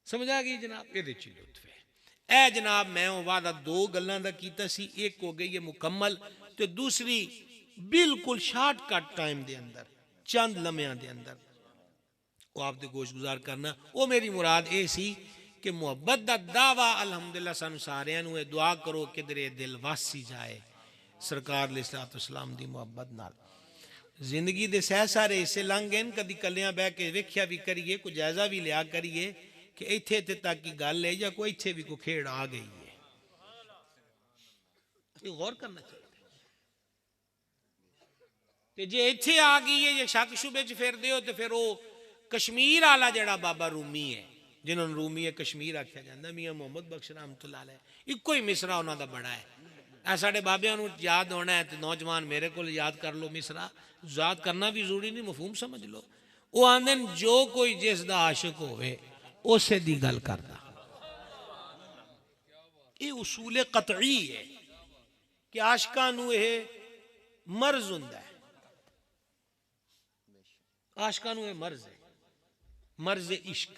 سمجھ آ گئی جناب. یہ چ لطف ہے. اے جناب میں وعدہ 2 گلاں دا کیتا سی. ایک ہو گئی ہے مکمل تو دوسری بالکل شارٹ کٹ ٹائم دے اندر چند لمحیاں دے اندر وہ آپ دے گوش گزار کرنا. وہ میری مراد اے سی کہ محبت دا دعویٰ الحمدللہ سانو ساریاں نو دعا کرو کہ درے دل واسی جائے سرکار علیہ الصلوۃ والسلام دی محبت نال. زندگی دے سہ سارے اسے لنگ گئے. کدی کلیاں بہ کے ویکھیا بھی کریے کوئی جائزہ بھی لیا کریے کہ ایتھے تے تک کی گل ہے یا کوئی ایتھے بھی کوئی کھیڑ آ گئی ہے. یہ غور کرنا چاہیے. تے جے ایتھے آ گئی ہے یا شک شبے چ پھر دیو تے پھر وہ کشمیر والا جڑا بابا رومی ہے جنہوں نے رومی کشمیر آکھیا جاندا میاں محمد بخش رحمۃ اللہ علیہ ایکو ہی مصرع انہاں دا بڑا ہے. اے ساڈے بابیاں نوں یاد ہونا ہے تے نوجوان میرے کول یاد کر لو مصرع. یاد کرنا بھی ضروری نہیں مفہوم سمجھ لو. وہ آندے جو کوئی جس دا عاشق ہوئے اسے دی گل کردا. یہ اصول قطعی ہے کہ عاشقاں نوں یہ مرض ہوندا ہے. عاشقاں نوں یہ مرض ہے مرض عشق.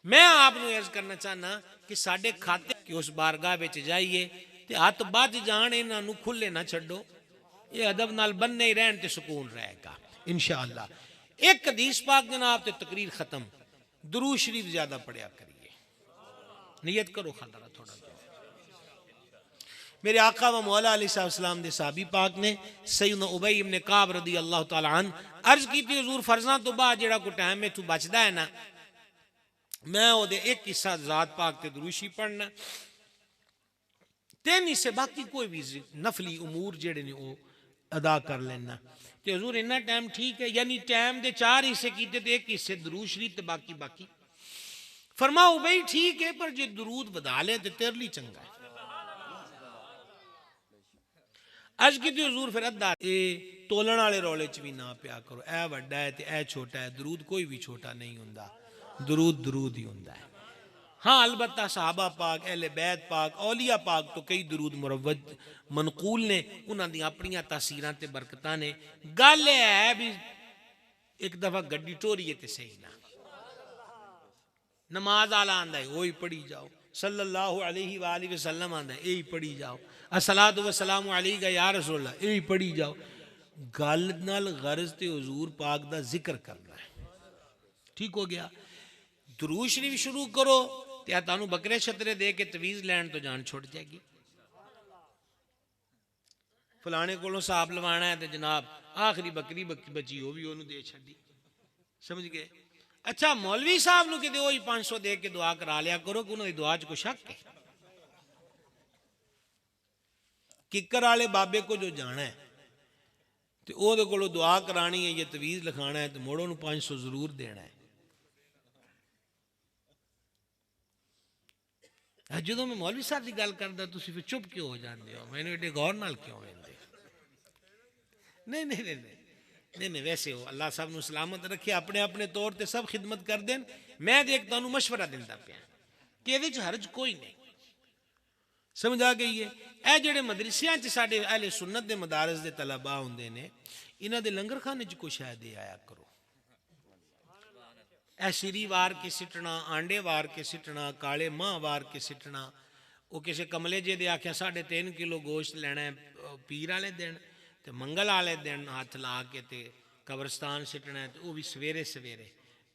میں آپ نوں عرض کرنا چاہنا کہ ساڈے کھاتے کہ اس بارگاہ وچ جائیے تے ہاتھ بج جان انہاں نوں کھلے نہ چھڈو. یہ ادب نال بننے ہی رہن تے سکون رہے گا انشاءاللہ. ایک حدیث پاک جناب تے تقریر ختم. درود شریف زیادہ پڑھیا کریے. نیت کرو خاطرہ تھوڑا جا. میرے آقا و مولا علیہ السلام دے صحابی پاک نے سیدنا ابی ابن کعب رضی اللہ تعالی عنہ عرض کی تھی حضور فرضاں تو بعد جڑا کو ٹائم میں تو بچدا ہے نا میں او دے ایک حصہ ذات پاک تے دروشی پڑھنا 3 حصے باقی کوئی بھی نفلی امور جڑے نے او ادا کر لینا. تے حضور اتنا ٹائم ٹھیک ہے یعنی ٹائم دے 4 حصے کیتے تے ایک حصے درود شریف تے باقی فرماؤ بھائی ٹھیک ہے پر جے درود بدا لے تے تیرے لیے چنگا ہے. اج کی حضور پھر ادھا اے تولن والے رولے چ بھی نہ پیا کرو. اے وڈا ہے تے اے چھوٹا ہے. درود کوئی بھی چھوٹا نہیں ہوندا. درود ہی ہوندا ہے. ہاں البتہ صحابہ پاک، اہل بیت پاک، اولیاء پاک تو کئی درود مروج منقول نے، انہاں دی اپنیاں تاثیراں تے برکتاں نے. گل یہ ہے بھی ایک دفعہ گڈی ٹوریے تے صحیح نہ نماز آلہ آندا ہے وہی پڑھی جاؤ، صلی اللہ علیہ وآلہ وسلم آندا ہے یہی پڑھی جاؤ، الصلاۃ والسلام علیک یا رسول اللہ یہی پڑھی جاؤ. گل نال غرض تے حضور پاک دا ذکر کرنا ہے. ٹھیک ہو گیا. درود شریف شروع کرو تے تانوں بکرے شترے دے کے تویز لین تو جان چھوٹ جائے گی. فلانے کولوں صاحب لوانا ہے تے جناب آخری بکری بچی وہ بھی انہوں دے چھڈی. سمجھ گئے؟ اچھا مولوی صاحب نو کہ دے وہی 500 دے کے دعا کرا لیا کرو کہ انہوں دی دعا چ کو شک ہے. ککر والے بابے کو جو جانا ہے تے او دے کولوں دعا کرانی ہے یا تویز لکھانا ہے تو موڑو نو 500 ضرور دینا ہے. جدوں میں مولوی صاحب کی گل کردا تسی پھر چپ کیوں ہو جاندے ہو؟ میں نے ایڈے غور نال کیوں ویندے؟ نہیں ویسے ہو اللہ صاحب نو سلامت رکھے، اپنے اپنے طور تے سب خدمت کر دین. میں دیکھ تانوں مشورہ دیندا پیا کہ یہ وچ حرج کوئی نہیں. سمجھ آ گئی ہے؟ اے جڑے مدرسیاں چ ساڈے اہل سنت دے مدارس دے طلباء ہوندے نے انہاں دے لنگر خانے چ کچھ شاید دے آیا کرو. اے شری وار کے سٹنا، آنڈے وار کے سٹنا، کالے ماہ وار کے سٹنا. وہ کسی کملے جے دے آکھیا 3.5 کلو گوشت لینا ہے پیر والے دن تے منگل والے دن ہاتھ لا کے تے قبرستان سٹنا ہے، وہ بھی سویرے سویرے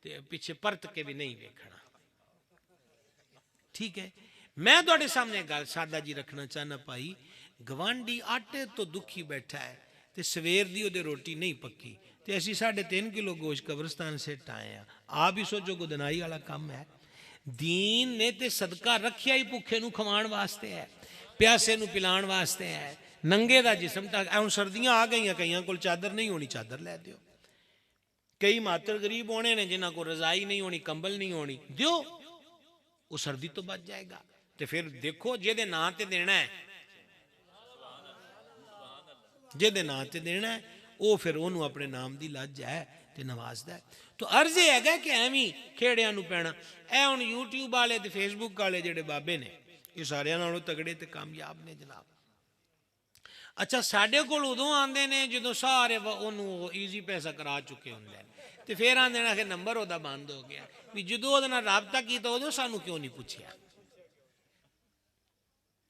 تے پیچھے پرت کے بھی نہیں دیکھنا. ٹھیک ہے؟ میں تواڈے سامنے گل سادہ جی رکھنا چاہنا پائی. گوانڈی آٹے تو دکھی بیٹھا ہے تے سویر دی دے روٹی نہیں پکی تے اسی 3.5 کلو گوشت قبرستان سٹ آئے ہیں. آپ ہی سوچو گدنائی والا کام ہے. دین نے تے صدقہ رکھیا ہی بھوکے نو کھوان واسطے ہے، پیاسے نو پلان واسطے ہے. ننگے دا جسم تک ہن سردیاں آ گئیاں، کئیاں کول چادر نہیں ہونی چادر لے دیو. کئی ماتر غریب ہونے نے جنہاں کو رضائی نہیں ہونی، کمبل نہیں ہونی، دیو وہ سردی تو بچ جائے گا. تے پھر دیکھو جے دے نام تے دینا ہے، جے دے نام تے دینا ہے وہ پھر انہوں اپنے نام دی لج جائے تے نواز دا ہے. تو عرض یہ ہے کہ ایویں کھیڑیاں نو پینا. اے ہن یوٹیوب والے تے فیس بک والے جڑے بابے نے یہ سارے نالوں تگڑے تے کامیاب نے جناب. اچھا ساڈے کول ادوں آندے نے جدوں سارے انہوں ایزی پیسہ کرا چکے ہوندے ہیں تے پھر آندے نے کہ نمبر وہ بند ہو گیا. بھی جدوں وہ رابطہ کیتا ادوں سانوں کیوں نہیں پوچھیا؟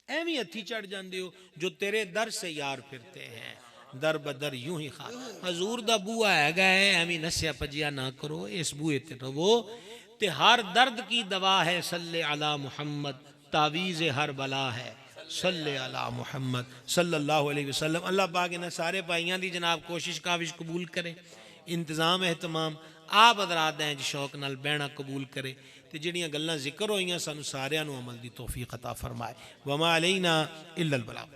ایویں ہتھی چڑھ جاندے ہو. جو تیرے در سے یار پھرتے ہیں در بدر یوں ہی خان. حضور دا بوا ہے گئے ایویں نسیا پجیا نہ کرو، اس بوئے تے رہو تے ہر درد کی دوا ہے صلی علی محمد، تعویذ ہر بلا ہے صلی علی محمد صلی اللہ علیہ وسلم. اللہ پاک انہیں سارے پائیاں دی جناب کوشش کاوش قبول کرے، انتظام اہتمام آپ حضرات ہیں جی شوق نال بہنا قبول کرے تے جڑیاں گلاں ذکر ہوئیاں سانو ساریاں نو عمل دی توفیق عطا فرمائے. وما علینا الا البلاغ.